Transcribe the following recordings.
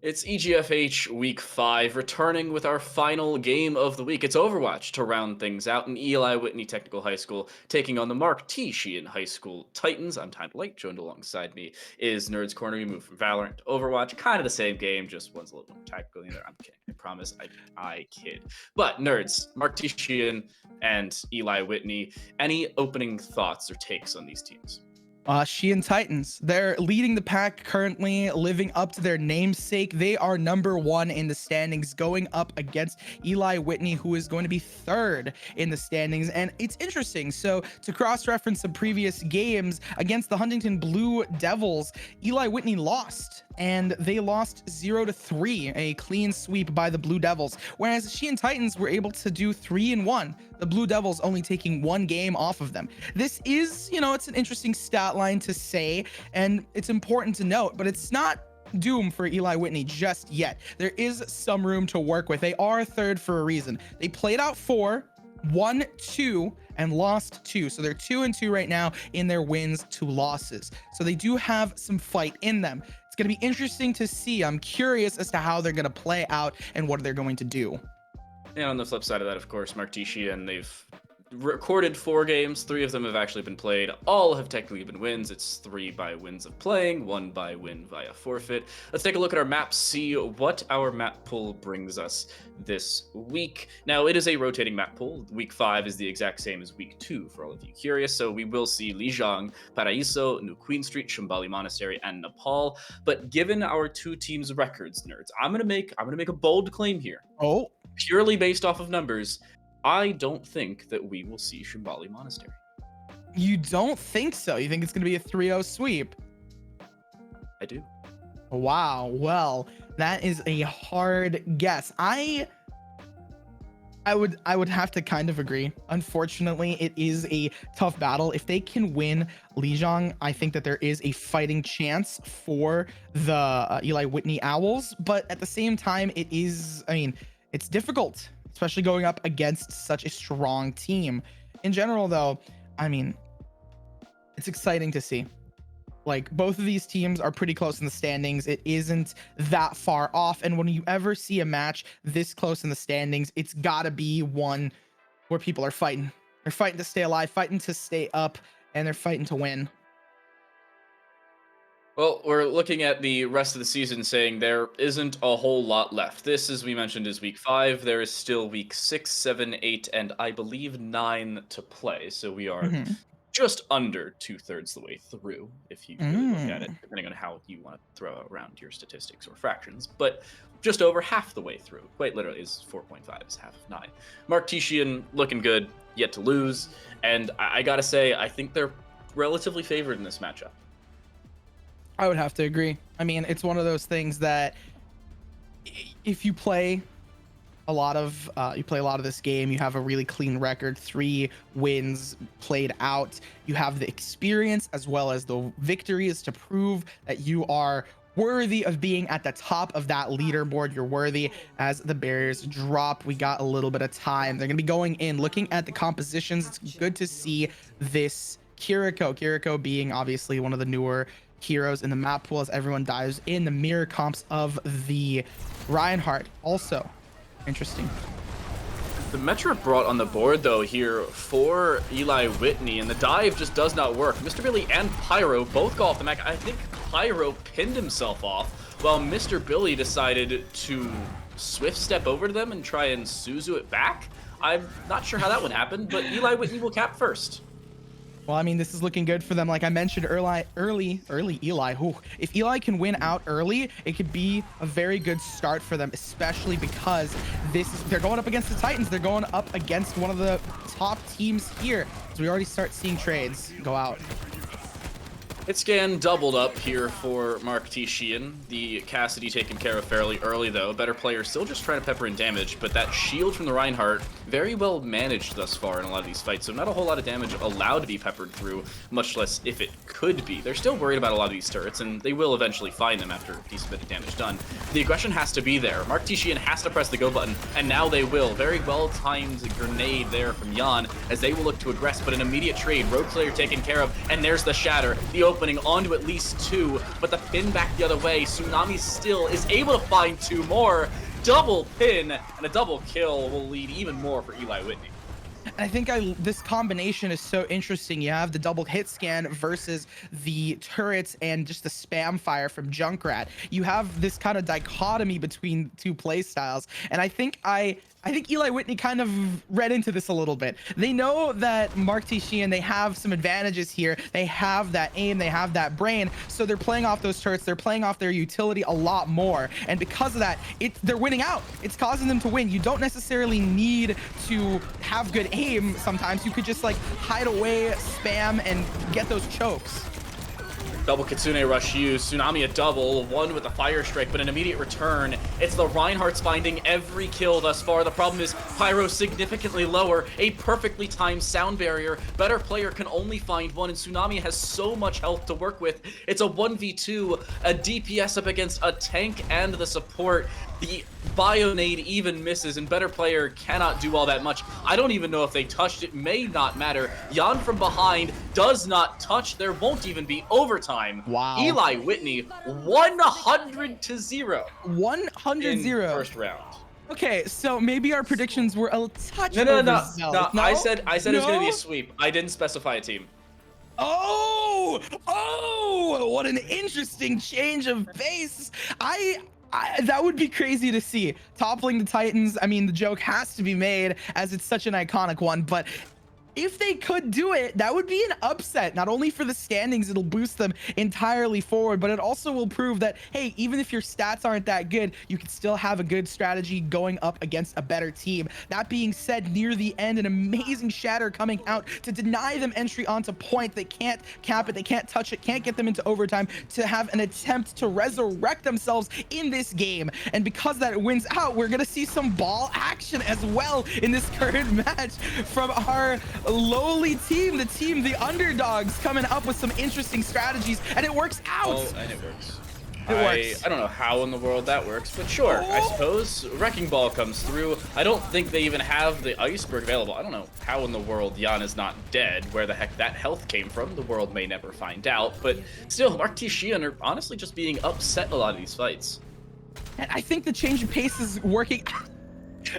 It's EGFH week 5, returning with our final game of the week. It's Overwatch to round things out in Eli Whitney Technical High School, taking on the Mar16 High School Titans. I'm Time Late, joined alongside me is Nerds Corner. We moved from Valorant to Overwatch, kind of the same game, just one's a little more tactical than the other. I'm kidding, I promise, I kid. But Nerds, Mar16 and Eli Whitney, any opening thoughts or takes on these teams? Sheehan Titans. They're leading the pack currently, living up to their namesake. They are number 1 in the standings, going up against Eli Whitney, who is going to be 3rd in the standings. And it's interesting. So to cross-reference some previous games against the Huntington Blue Devils, Eli Whitney lost. And they lost 0-3, a clean sweep by the Blue Devils. Whereas Sheehan Titans were able to do 3-1. The Blue Devils only taking 1 game off of them. This is, it's an interesting stat line to say, and it's important to note, but it's not doom for Eli Whitney just yet. There is some room to work with. They are 3rd for a reason. They played out 4, won 2, and lost 2. So they're 2-2 right now in their wins to losses. So they do have some fight in them. It's going to be interesting to see. I'm curious as to how they're going to play out and what they're going to do. And on the flip side of that, of course, Mark they've recorded 4 games. 3 of them have actually been played. All have technically been wins. It's 3 by wins of playing, 1 by win via forfeit. Let's take a look at our map, see what our map pool brings us this week. Now, it is a rotating map pool. Week 5 is the exact same as week 2, for all of you curious. So we will see Lijiang, Paraíso, New Queen Street, Shambali Monastery, and Nepal. But given our 2 teams' records, nerds, I'm gonna make a bold claim here. Oh, Purely based off of numbers, I don't think that we will see Shambali Monastery. you don't think so? You think it's going to be a 3-0 sweep? I do. Wow. Well, that is a hard guess. I would have to kind of agree. Unfortunately, it is a tough battle. If they can win Lijiang, I think that there is a fighting chance for the Eli Whitney Owls. But at the same time, it's difficult, especially going up against such a strong team. In general, though, it's exciting to see. Like, both of these teams are pretty close in the standings. It isn't that far off. And when you ever see a match this close in the standings, it's gotta be one where people are fighting. They're fighting to stay alive, fighting to stay up, and they're fighting to win. Well, we're looking at the rest of the season saying there isn't a whole lot left. This, as we mentioned, is week 5. There is still week 6, 7, 8, and I believe 9 to play. So we are Mhm. just under 2/3 the way through, if you really look at it, depending on how you want to throw around your statistics or fractions. But just over half the way through. Quite literally, is 4.5 is half of 9. Mark looking good, yet to lose. And I gotta say, I think they're relatively favored in this matchup. I would have to agree. It's one of those things that if you play a lot of this game, you have a really clean record, 3 wins played out. You have the experience as well as the victories to prove that you are worthy of being at the top of that leaderboard. You're worthy. As the barriers drop, we got a little bit of time. They're gonna be going in, looking at the compositions. It's good to see this Kiriko being obviously one of the newer heroes in the map pool as everyone dives in. The mirror comps of the Reinhardt also interesting. The Metro brought on the board, though, here for Eli Whitney, and the dive just does not work. Mr. Billy and Pyro both go off the map. I think Pyro pinned himself off, while Mr. Billy decided to swift step over to them and try and Suzu it back. I'm not sure how that would happen, but Eli Whitney will cap first. Well, this is looking good for them. Like I mentioned, early Eli. Ooh, if Eli can win out early, it could be a very good start for them, especially because they're going up against the Titans. They're going up against one of the top teams here. So we already start seeing trades go out. Hit scan doubled up here for Mark Sheehan. The Cassidy taken care of fairly early, though. Better player still just trying to pepper in damage, but that shield from the Reinhardt, very well managed thus far in a lot of these fights, so not a whole lot of damage allowed to be peppered through, much less if it could be. They're still worried about a lot of these turrets, and they will eventually find them after a decent bit of damage done. The aggression has to be there. Mark Sheehan has to press the go button, and now they will. Very well-timed grenade there from Jan, as they will look to aggress, but an immediate trade. Road Slayer taken care of, and there's the shatter. The opening onto at least 2, but the pin back the other way. Tsunami still is able to find 2 more. Double pin and a double kill will lead even more for Eli Whitney. I think this combination is so interesting. You have the double hit scan versus the turrets and just the spam fire from Junkrat. You have this kind of dichotomy between two play styles, and I think Eli Whitney kind of read into this a little bit. They know that Mar16, they have some advantages here. They have that aim, they have that brain, so they're playing off those turrets. They're playing off their utility a lot more, and because of that, they're winning out. It's causing them to win. You don't necessarily need to have good aim. Sometimes you could just like hide away, spam, and get those chokes. Double Kitsune Rush used, Tsunami a double, one with a fire strike, but an immediate return. It's the Reinhardt's finding every kill thus far. The problem is Pyro significantly lower, a perfectly timed sound barrier. Better player can only find one, and Tsunami has so much health to work with. It's a 1v2, a DPS up against a tank and the support. The Bionade even misses, and Better Player cannot do all that much. I don't even know if they touched it. May not matter. Jan from behind does not touch. There won't even be overtime. Wow. Eli Whitney, 100-0. 100-0. First round. Okay, so maybe our predictions were a touch No. overzealous. No? I said it was going to be No? a sweep. I didn't specify a team. Oh, what an interesting change of pace. That would be crazy to see. Toppling the Titans, I mean, the joke has to be made as it's such an iconic one, but if they could do it, that would be an upset. Not only for the standings, it'll boost them entirely forward, but it also will prove that, hey, even if your stats aren't that good, you can still have a good strategy going up against a better team. That being said, near the end, an amazing shatter coming out to deny them entry onto point. They can't cap it, they can't touch it, can't get them into overtime to have an attempt to resurrect themselves in this game. And because that wins out, we're gonna see some ball action as well in this current match from our lowly team, the underdogs, coming up with some interesting strategies, and it works out. Oh, and it works. It works. I don't know how in the world that works, but sure, I suppose. Wrecking Ball comes through. I don't think they even have the Iceberg available. I don't know how in the world Jan is not dead. Where the heck that health came from, the world may never find out. But still, Mar16 are honestly just being upset a lot of these fights. And I think the change of pace is working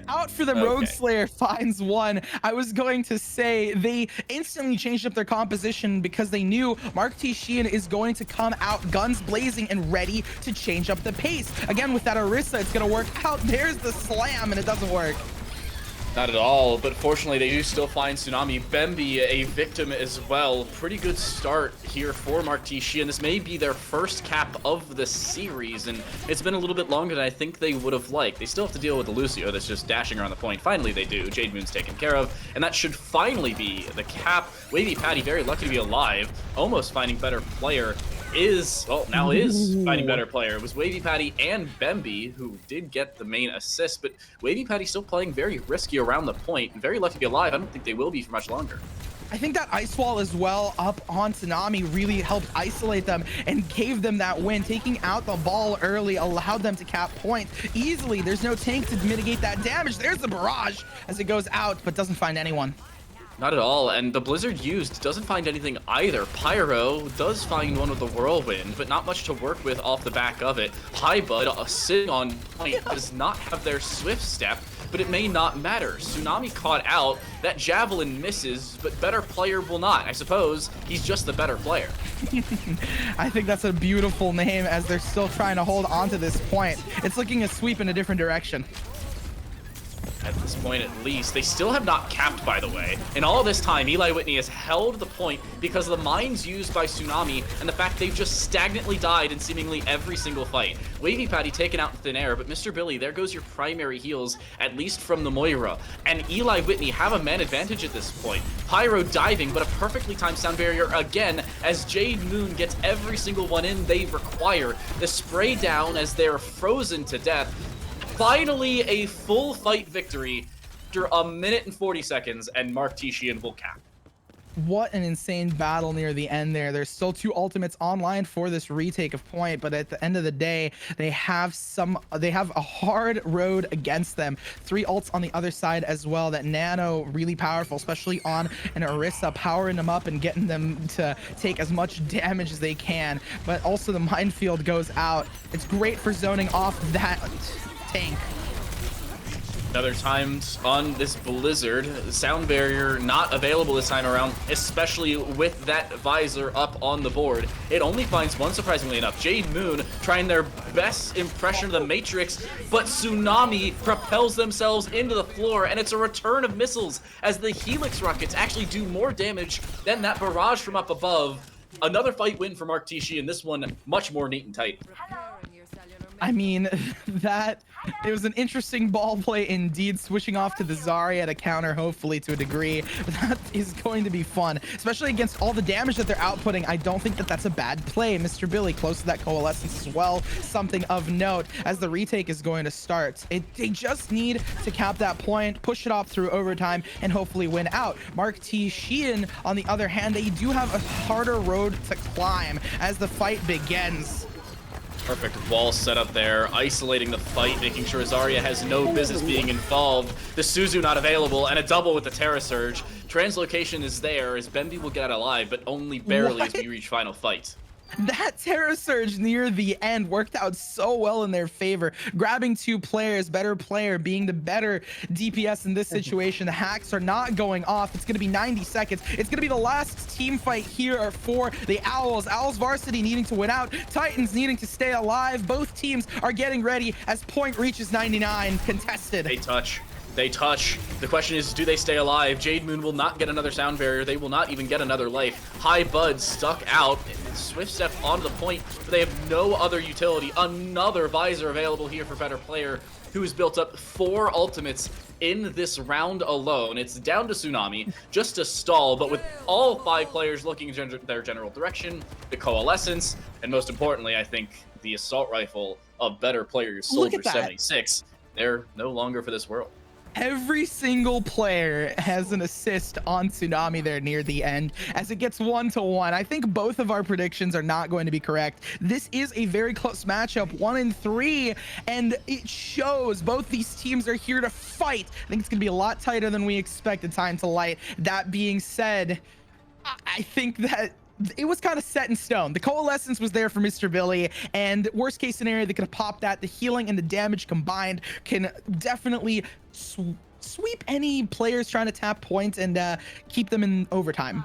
out for them. Okay. Rogue Slayer finds one. I was going to say they instantly changed up their composition because they knew Mar16 is going to come out guns blazing and ready to change up the pace. Again, with that Orisa, it's going to work out. There's the slam, and it doesn't work. Not at all, but fortunately they do still find Tsunami. Bemby, a victim as well. Pretty good start here for Mar16. This may be their first cap of the series, and it's been a little bit longer than I think they would have liked. They still have to deal with the Lucio that's just dashing around the point. Finally they do. Jade Moon's taken care of, and that should finally be the cap. Wavy Patty, very lucky to be alive, almost finding Better Player. Now is finding Better Player. It was Wavy Patty and Bemby who did get the main assist, but Wavy Patty still playing very risky around the point. Very lucky to be alive. I don't think they will be for much longer. I think that ice wall as well up on Tsunami really helped isolate them and gave them that win. Taking out the ball early allowed them to cap point easily. There's no tank to mitigate that damage. There's the barrage as it goes out, but doesn't find anyone. Not at all, and the Blizzard used doesn't find anything either. Pyro does find one with the Whirlwind, but not much to work with off the back of it. Highbud, sitting on point, does not have their Swift Step, but it may not matter. Tsunami caught out, that Javelin misses, but Better Player will not. I suppose he's just the better player. I think that's a beautiful name as they're still trying to hold on to this point. It's looking a sweep in a different direction. At this point, at least. They still have not capped, by the way. In all this time, Eli Whitney has held the point because of the mines used by Tsunami and the fact they've just stagnantly died in seemingly every single fight. Wavy Patty taken out in thin air, but Mr. Billy, there goes your primary heals, at least from the Moira. And Eli Whitney have a man advantage at this point. Pyro diving, but a perfectly timed sound barrier again as Jade Moon gets every single one in they require. The spray down as they're frozen to death. Finally, a full fight victory after a minute and 40 seconds, and Mar16 will cap. What an insane battle near the end there. There's still 2 ultimates online for this retake of point, but at the end of the day, they have a hard road against them. 3 ults on the other side as well. That Nano really powerful, especially on an Orisa, powering them up and getting them to take as much damage as they can. But also the minefield goes out. It's great for zoning off that tank. Other times on this Blizzard, sound barrier not available this time around, especially with that visor up on the board. It only finds one, surprisingly enough. Jade Moon trying their best impression of the Matrix, but Tsunami propels themselves into the floor, and it's a return of missiles as the Helix rockets actually do more damage than that barrage from up above. Another fight win for Mar16, and this one much more neat and tight. I mean, it was an interesting ball play indeed, switching off to the Zarya to counter, hopefully to a degree. But that is going to be fun, especially against all the damage that they're outputting. I don't think that that's a bad play. Mr. Billy close to that coalescence as well. Something of note as the retake is going to start. They just need to cap that point, push it off through overtime, and hopefully win out. Mar16, on the other hand, they do have a harder road to climb as the fight begins. Perfect wall set up there, isolating the fight, making sure Zarya has no business being involved. The Suzu not available, and a double with the Terra Surge. Translocation is there, as Bemby will get out alive, but only barely as we reach final fight. That Terra Surge near the end worked out so well in their favor, grabbing 2 players, better player being the better DPS in this situation. The hacks are not going off. It's going to be 90 seconds. It's going to be the last team fight here for the Owls. Owls Varsity needing to win out, Titans needing to stay alive. Both teams are getting ready as point reaches 99 contested. They touch. The question is, do they stay alive? Jade Moon will not get another sound barrier. They will not even get another life. High Bud stuck out. Swift step onto the point, but they have no other utility. Another visor available here for better player, who has built up 4 ultimates in this round alone. It's down to Tsunami just to stall, but with all 5 players looking in their general direction, the coalescence, and most importantly, I think, the assault rifle of better players, Soldier 76, they're no longer for this world. Every single player has an assist on Tsunami there near the end as it gets 1-1. I think both of our predictions are not going to be correct. This is a very close matchup, 1-3, and it shows both these teams are here to fight. I think it's going to be a lot tighter than we expected. Time to light. That being said, I think that it was kind of set in stone. The coalescence was there for Mr. Billy, and worst case scenario, they could have popped that. The healing and the damage combined can definitely sweep any players trying to tap points and keep them in overtime.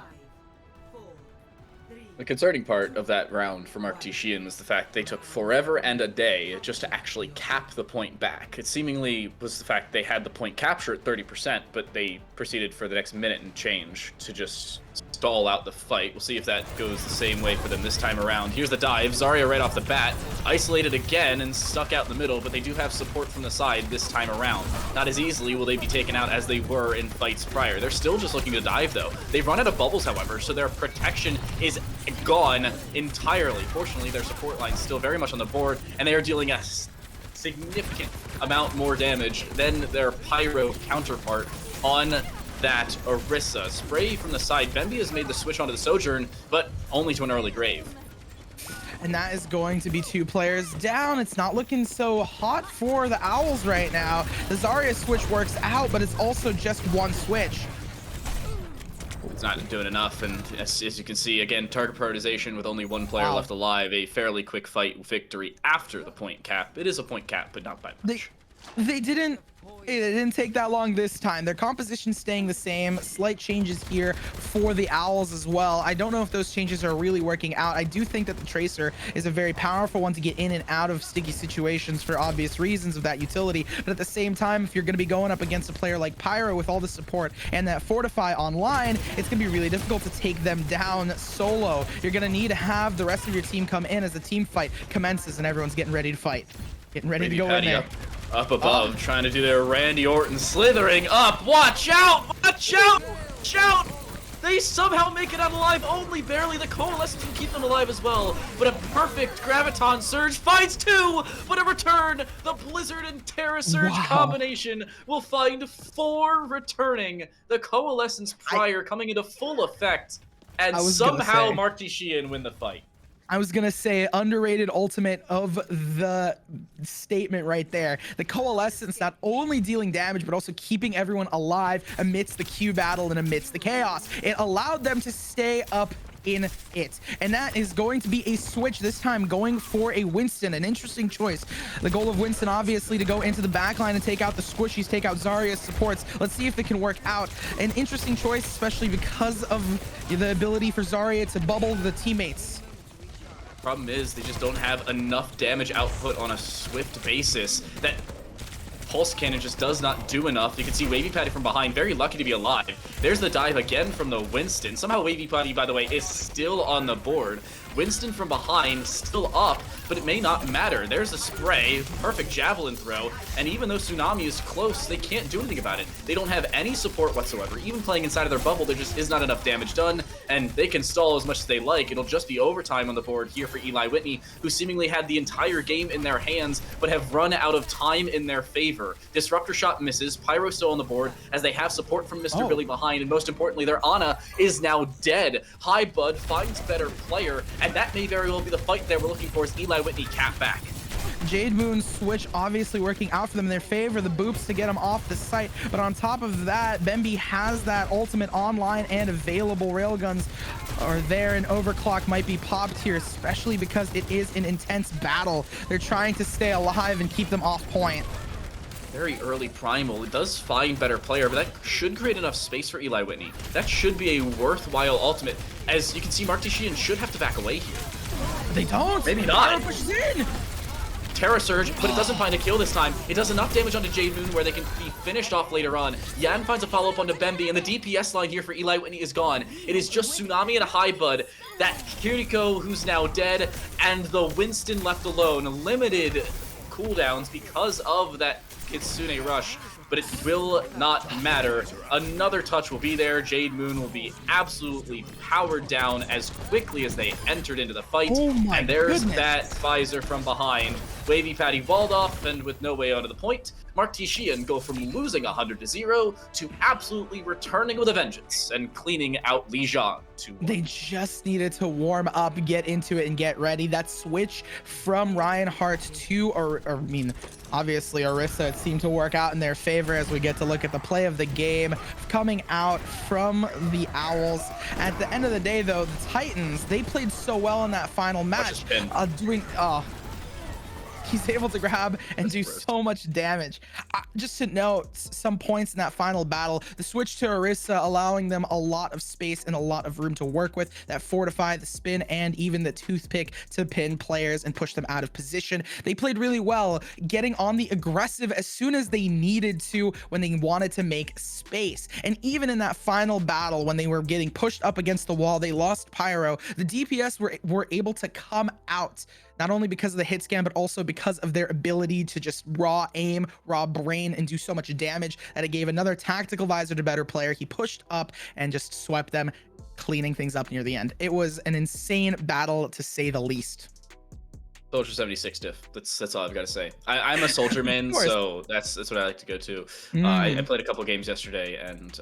The concerning part of that round for Mar16 was the fact they took forever and a day just to actually cap the point back. It seemingly was the fact they had the point capture at 30%, but they proceeded for the next minute and change to just stall out the fight. We'll see if that goes the same way for them this time around. Here's the dive. Zarya right off the bat, isolated again and stuck out in the middle, but they do have support from the side this time around. Not as easily will they be taken out as they were in fights prior. They're still just looking to dive though. They've run out of bubbles, however, so their protection is gone entirely. Fortunately, their support line is still very much on the board, and they are dealing a significant amount more damage than their Pyro counterpart on that Orisa. Spray from the side. Bemby has made the switch onto the Sojourn, but only to an early grave. And that is going to be 2 players down. It's not looking so hot for the Owls right now. The Zarya switch works out, but it's also just 1 switch. It's not doing enough, and as you can see, again, target prioritization with only 1 player left alive. A fairly quick fight victory after the point cap. It is a point cap, but not by much. They didn't It didn't take that long this time. Their composition staying the same. Slight changes here for the Owls as well. I don't know if those changes are really working out. I do think that the Tracer is a very powerful one to get in and out of sticky situations for obvious reasons of that utility. But at the same time, if you're going to be going up against a player like Pyro with all the support and that Fortify online, it's going to be really difficult to take them down solo. You're going to need to have the rest of your team come in as the team fight commences and everyone's getting ready to fight. Getting ready to go in there. Up above, trying to do their Randy Orton slithering up. Watch out! Watch out! Watch out! They somehow make it out alive, only barely. The Coalescence will keep them alive as well. But a perfect Graviton Surge finds 2, but a return. The Blizzard and Terra Surge combination will find 4 returning. The Coalescence Prior coming into full effect. And somehow Mar16 win the fight. I was gonna say underrated ultimate of the statement right there. The Coalescence not only dealing damage, but also keeping everyone alive amidst the Q battle and amidst the chaos. It allowed them to stay up in it. And that is going to be a switch this time, going for a Winston. An interesting choice. The goal of Winston, obviously, to go into the backline and take out the squishies, take out Zarya's supports. Let's see if it can work out. An interesting choice, especially because of the ability for Zarya to bubble the teammates. Problem is, they just don't have enough damage output on a swift basis. That Pulse Cannon just does not do enough. You can see Wavy Patty from behind, very lucky to be alive. There's the dive again from the Winston. Somehow Wavy Patty, by the way, is still on the board. Winston from behind, still up, but it may not matter. There's a spray, perfect javelin throw, and even though Tsunami is close, they can't do anything about it. They don't have any support whatsoever. Even playing inside of their bubble, there just is not enough damage done, and they can stall as much as they like. It'll just be overtime on the board here for Eli Whitney, who seemingly had the entire game in their hands, but have run out of time in their favor. Disruptor shot misses, Pyro still on the board, as they have support from Mr. Billy behind, and most importantly, their Ana is now dead. High Bud finds better player, and that may very well be the fight that we're looking for as Eli Whitney cap back. Jade Moon's switch obviously working out for them in their favor, the boops to get them off the site, but on top of that, Bemby has that ultimate online and available. Railguns are there, and Overclock might be popped here, especially because it is an intense battle. They're trying to stay alive and keep them off point. Very early Primal. It does find better player, but that should create enough space for Eli Whitney. That should be a worthwhile ultimate. As you can see, Mar16 should have to back away here. They don't. Maybe not. Pushes in. Terra Surge, but it doesn't find a kill this time. It does enough damage onto Jade Moon where they can be finished off later on. Yan finds a follow-up onto Bemby, and the DPS line here for Eli Whitney is gone. It is just Tsunami and a High Bud, that Kiriko who's now dead, and the Winston left alone. Limited cooldowns because of that Kitsune Rush, but it will not matter. Another touch will be there. Jade Moon will be absolutely powered down as quickly as they entered into the fight. And there's that Pfizer from behind. Wavy Patty walled off, and with no way onto the point, Mar16 go from losing 100-0 to absolutely returning with a vengeance and cleaning out Lijiang to 1. They just needed to warm up, get into it, and get ready. That switch from Reinhardt to, obviously Orisa, it seemed to work out in their favor as we get to look at the play of the game coming out from the Owls. At the end of the day, though, the Titans, they played so well in that final match, he's able to grab and do so much damage. Just to note some points in that final battle, the switch to Orisa allowing them a lot of space and a lot of room to work with, that fortify, the spin, and even the toothpick to pin players and push them out of position. They played really well, getting on the aggressive as soon as they needed to when they wanted to make space. And even in that final battle, when they were getting pushed up against the wall, they lost Pyro. The DPS were able to come out, not only because of the hit scan, but also because of their ability to just raw aim, raw brain, and do so much damage that it gave another tactical visor to better player. He pushed up and just swept them, cleaning things up near the end. It was an insane battle, to say the least. Soldier 76 diff. That's all I've got to say. I'm a soldier man, so that's what I like to go to. I played a couple games yesterday, and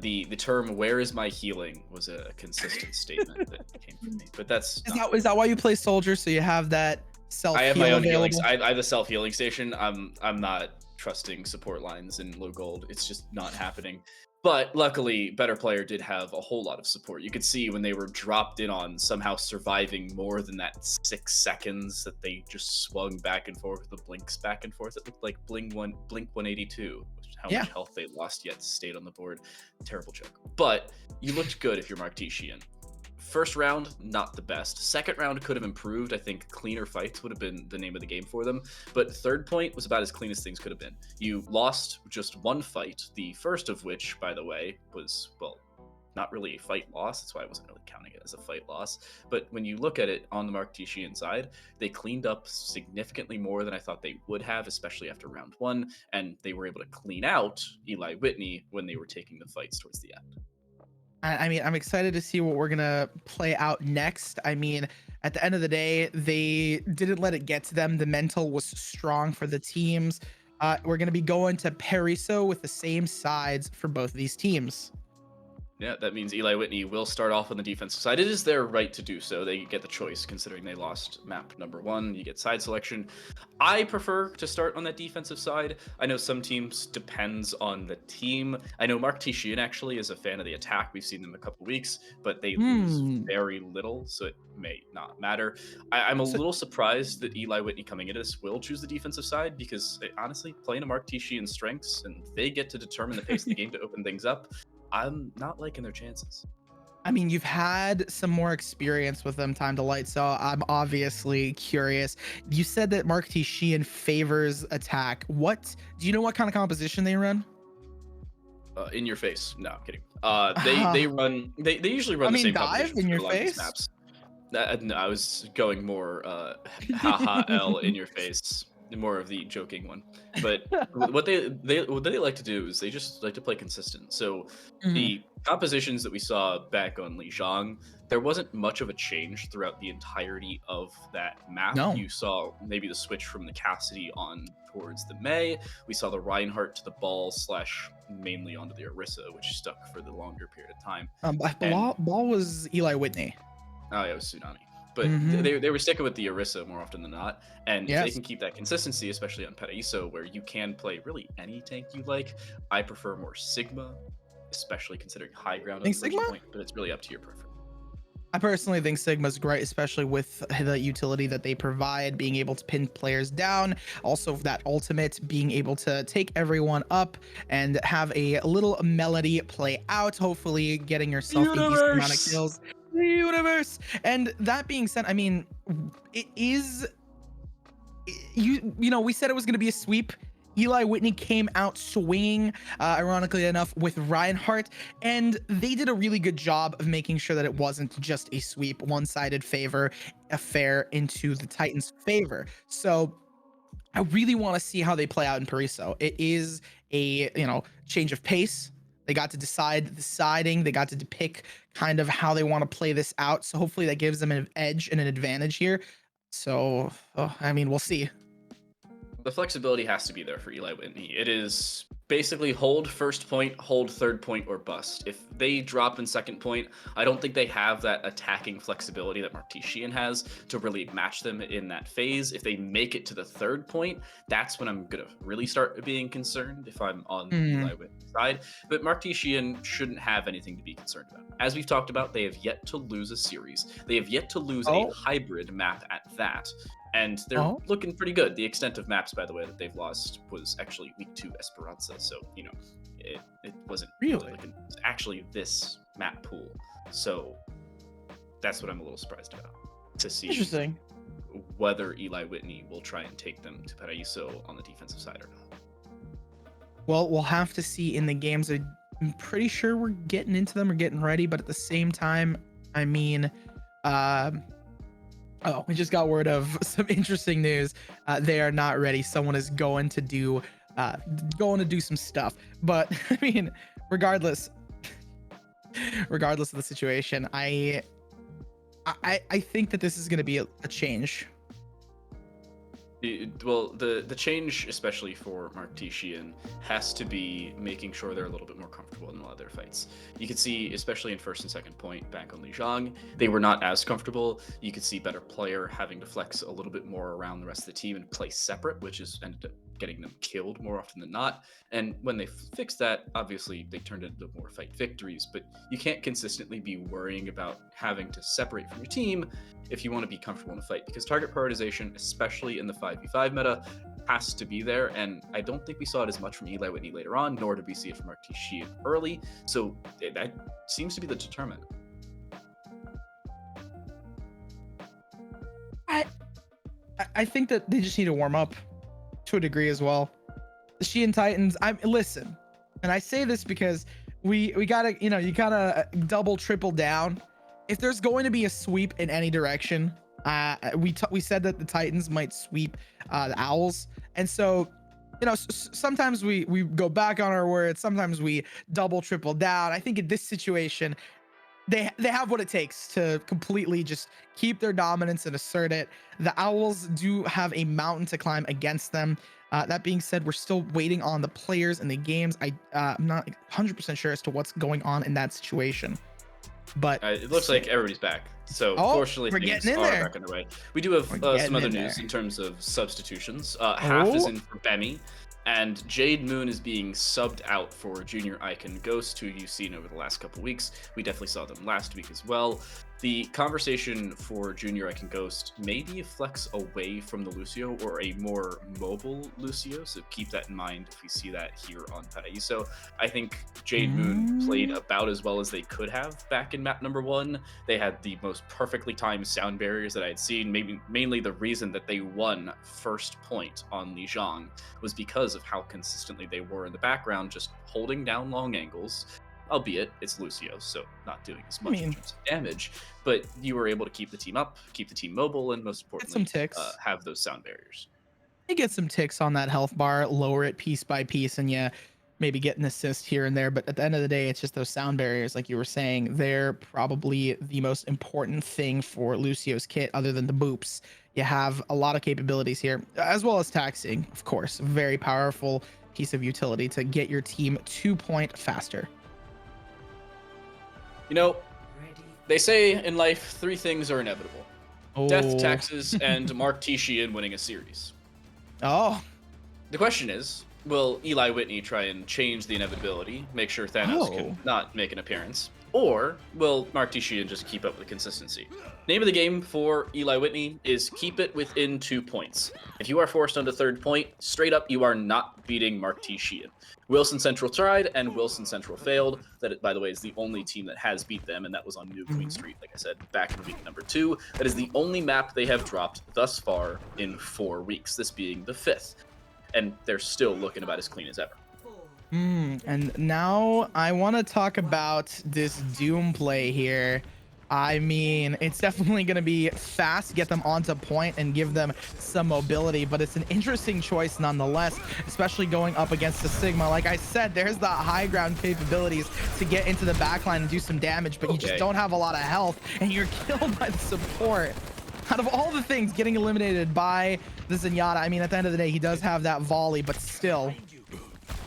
the term "where is my healing" was a consistent statement that came from me. But is that why you play soldier? So you have that self. I have my own healing. I have a self healing station. I'm not trusting support lines in low gold. It's just not happening. But luckily, better player did have a whole lot of support. You could see when they were dropped in on, somehow surviving more than that 6 seconds that they just swung back and forth with the blinks back and forth. It looked like Blink 182. How much health they lost yet stayed on the board. Terrible joke. But you looked good if you're Mar16. First round, not the best. Second round could have improved. I think cleaner fights would have been the name of the game for them. But third point was about as clean as things could have been. You lost just one fight, the first of which, by the way, was, well, not really a fight loss. That's why I wasn't really counting it as a fight loss. But when you look at it on the Mar16 side, they cleaned up significantly more than I thought they would have, especially after round 1. And they were able to clean out Eli Whitney when they were taking the fights towards the end. I mean, I'm excited to see what we're gonna play out next. I mean, at the end of the day, they didn't let it get to them. The mental was strong for the teams. We're gonna be going to Pariso with the same sides for both of these teams. Yeah, that means Eli Whitney will start off on the defensive side. It is their right to do so. They get the choice, considering they lost map number 1. You get side selection. I prefer to start on that defensive side. I know some teams depends on the team. I know Mark Tishian actually is a fan of the attack. We've seen them a couple weeks, but they lose Hmm. very little, so it may not matter. I'm a So little surprised that Eli Whitney coming into this will choose the defensive side because honestly, playing a Mark Tishian strengths and they get to determine the pace of the game to open things up. I'm not liking their chances. I mean, you've had some more experience with them, Time to Light, so I'm obviously curious. You said that Mark T. Sheehan favors attack. What do you know what kind of composition they run? In your face. No, I'm kidding. They Ah, run. They usually I run the mean, same dive compositions in for your a lot of these face. maps. No, I was going more haha L in your face, more of the joking one. But what they like to do is they just like to play consistent. So Mhm. the compositions that we saw back on Lijiang, there wasn't much of a change throughout the entirety of that map. No. You saw maybe the switch from the Cassidy on towards the May. We saw the Reinhardt to the ball slash mainly onto the Orisa, which stuck for the longer period of time. And Ball was Eli Whitney. oh, yeah, it was Tsunami. But Hmm. they were sticking with the Orisa more often than not. And if they Yes. can keep that consistency, especially on Paraiso, where you can play really any tank you like, I prefer more Sigma, especially considering high ground on Think the first Sigma? point, but it's really up to your preference. I personally think Sigma's great, especially with the utility that they provide, being able to pin players down. Also, that ultimate, being able to take everyone up and have a little melody play out, hopefully getting yourself a decent amount of Universe! kills. Universe. And that being said, I mean, it is you know, we said it was going to be a sweep. Eli Whitney came out swinging, ironically enough, with Reinhardt, and they did a really good job of making sure that it wasn't just a sweep, one-sided favor affair into the Titans' favor. So I really want to see how they play out in Pariso. It is a change of pace. They got to decide the siding. They got to pick kind of how they want to play this out. So hopefully that gives them an edge and an advantage here. So I mean, we'll see. The flexibility has to be there for Eli Whitney. It is basically hold first point, hold third point, or bust. If they drop in second point, I don't think they have that attacking flexibility that Martishian has to really match them in that phase. If they make it to the third point, that's when I'm gonna really start being concerned if I'm on the Hmm. Eli Whitney side. But Martishian shouldn't have anything to be concerned about. As we've talked about, they have yet to lose a series. They have yet to lose a Oh, hybrid map at that, and they're oh, looking pretty good. The extent of maps, by the way, that they've lost was actually week 2 Esperanza, so it wasn't really really? like actually this map pool. So that's what I'm a little surprised about, to see Interesting. whether Eli Whitney will try and take them to Paraiso on the defensive side or not. Well, we'll have to see in the games. I'm pretty sure we're getting into them or getting ready, but at the same time, I mean, um, oh, we just got word of some interesting news. They are not ready. Someone is uh, going to do some stuff. But I mean, regardless, regardless of the situation, I think that this is going to be a change. Well, the change, especially for Mark Tishian, has to be making sure they're a little bit more comfortable in a lot of their fights. You could see, especially in first and second point back on Lijiang, they were not as comfortable. You could see better player having to flex a little bit more around the rest of the team and play separate, which has ended up getting them killed more often than not. And when they fixed that, obviously they turned it into more fight victories, but you can't consistently be worrying about having to separate from your team if you want to be comfortable in a fight, because target prioritization, especially in the 5v5 meta, has to be there. And I don't think we saw it as much from Eli Whitney later on, nor did we see it from Sheehan early. So that seems to be the determinant. I I think that they just need to warm up to a degree as well. The Sheehan Titans. I'm listen, and I say this because we gotta you gotta double triple down. If there's going to be a sweep in any direction, we said that the Titans might sweep the Owls, and so you know, sometimes we go back on our words, sometimes we double triple down. I think in this situation, they have what it takes to completely just keep their dominance and assert it. The Owls do have a mountain to climb against them. That being said, we're still waiting on the players and the games. I'm not 100% sure as to what's going on in that situation, but It looks like everybody's back. So oh, fortunately, we're things getting in are there. back on the way. We do have We're some getting other in news there. in terms of substitutions. Half is Oh, in for Bemi, and Jade Moon is being subbed out for Junior Icon Ghost, who you've seen over the last couple weeks. We definitely saw them last week as well. The conversation for Junior Icon Ghost may be a flex away from the Lucio or a more mobile Lucio, so keep that in mind if we see that here on Paraíso. I think Jade Moon played about as well as they could have back in map number 1. They had the most perfectly timed sound barriers that I had seen. Maybe mainly the reason that they won first point on Lijiang was because of how consistently they were in the background, just holding down long angles. Albeit it's Lucio, so not doing as much in terms of damage, but you were able to keep the team up, keep the team mobile, and most get some importantly, ticks. have those sound barriers. You get some ticks on that health bar, lower it piece by piece, and yeah, maybe get an assist here and there. But at the end of the day, it's just those sound barriers, like you were saying. They're probably the most important thing for Lucio's kit, other than the boops. You have a lot of capabilities here, as well as taxing, of course. Very powerful piece of utility to get your team 2-point faster. You know, they say in life 3 things are inevitable: death, taxes, and Mark Tishian winning a series. Oh. The question is, will Eli Whitney try and change the inevitability, make sure Thanos can not make an appearance? Or will Mark Tishian just keep up with the consistency? Name of the game for Eli Whitney is keep it within 2 points. If you are forced onto 3rd point, straight up, you are not beating Mark Tishian. Wilson Central tried, and Wilson Central failed. That, by the way, is the only team that has beat them, and that was on New Queen Street, like I said, back in week number 2. That is the only map they have dropped thus far in 4 weeks, this being the 5th. And they're still looking about as clean as ever. And now I want to talk about this Doom play here. I mean, it's definitely going to be fast, get them onto point and give them some mobility, but it's an interesting choice nonetheless, especially going up against the Sigma. Like I said, there's the high ground capabilities to get into the backline and do some damage, but you just don't have a lot of health, and you're killed by the support. Out of all the things, getting eliminated by the Zenyatta, I mean, at the end of the day, he does have that volley, but still.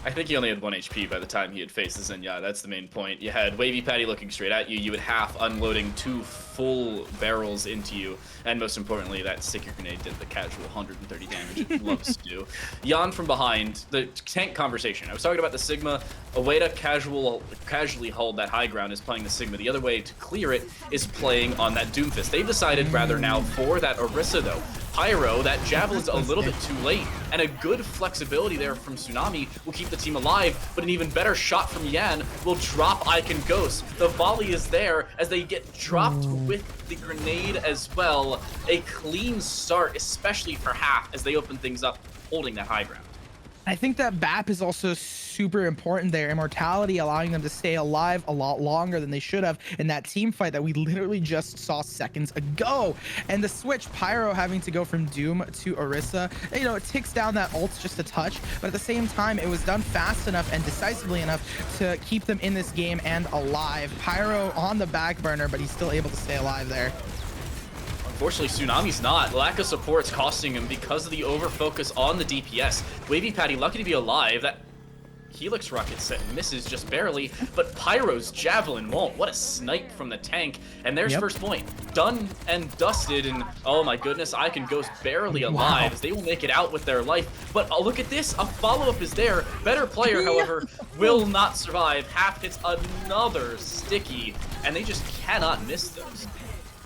I think he only had 1 HP by the time he had faced the Zenyatta. That's the main point. You had Wavy Patty looking straight at you. You would half unloading 2 full barrels into you. And most importantly, that sticky grenade did the casual 130 damage it loves to do. Jan from behind, the tank conversation. I was talking about the Sigma. A way to casually hold that high ground is playing the Sigma. The other way to clear it is playing on that Doomfist. They've decided rather now for that Orisa, though. Pyro, that Javelin's a little bit too late, and a good flexibility there from Tsunami will keep the team alive, but an even better shot from Yan will drop Icon Ghost. The volley is there as they get dropped with the grenade as well. A clean start, especially for half, as they open things up, holding that high ground. I think that BAP is also super important there. Immortality allowing them to stay alive a lot longer than they should have in that team fight that we literally just saw seconds ago. And the switch, Pyro having to go from Doom to Orisa, you know, it ticks down that ult just a touch, but at the same time, it was done fast enough and decisively enough to keep them in this game and alive. Pyro on the back burner, but he's still able to stay alive there. Unfortunately, Tsunami's not. Lack of support's costing him because of the overfocus on the DPS. Wavy Patty lucky to be alive. That Helix rocket set misses just barely, but Pyro's Javelin won't. What a snipe from the tank. And there's first point. Done and dusted, and oh my goodness, Icon Ghost barely alive as they will make it out with their life. But oh, look at this, a follow-up is there. Better player, however, will not survive. Half hits another sticky, and they just cannot miss those.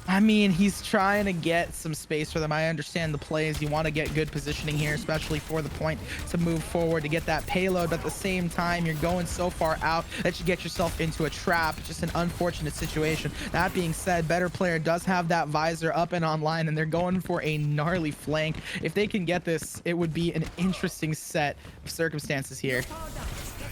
I mean, he's trying to get some space for them. I understand the plays. You want to get good positioning here, especially for the point to move forward to get that payload. But at the same time, you're going so far out that you get yourself into a trap. Just an unfortunate situation. That being said, better player does have that visor up and online, and they're going for a gnarly flank. If they can get this, it would be an interesting set of circumstances here.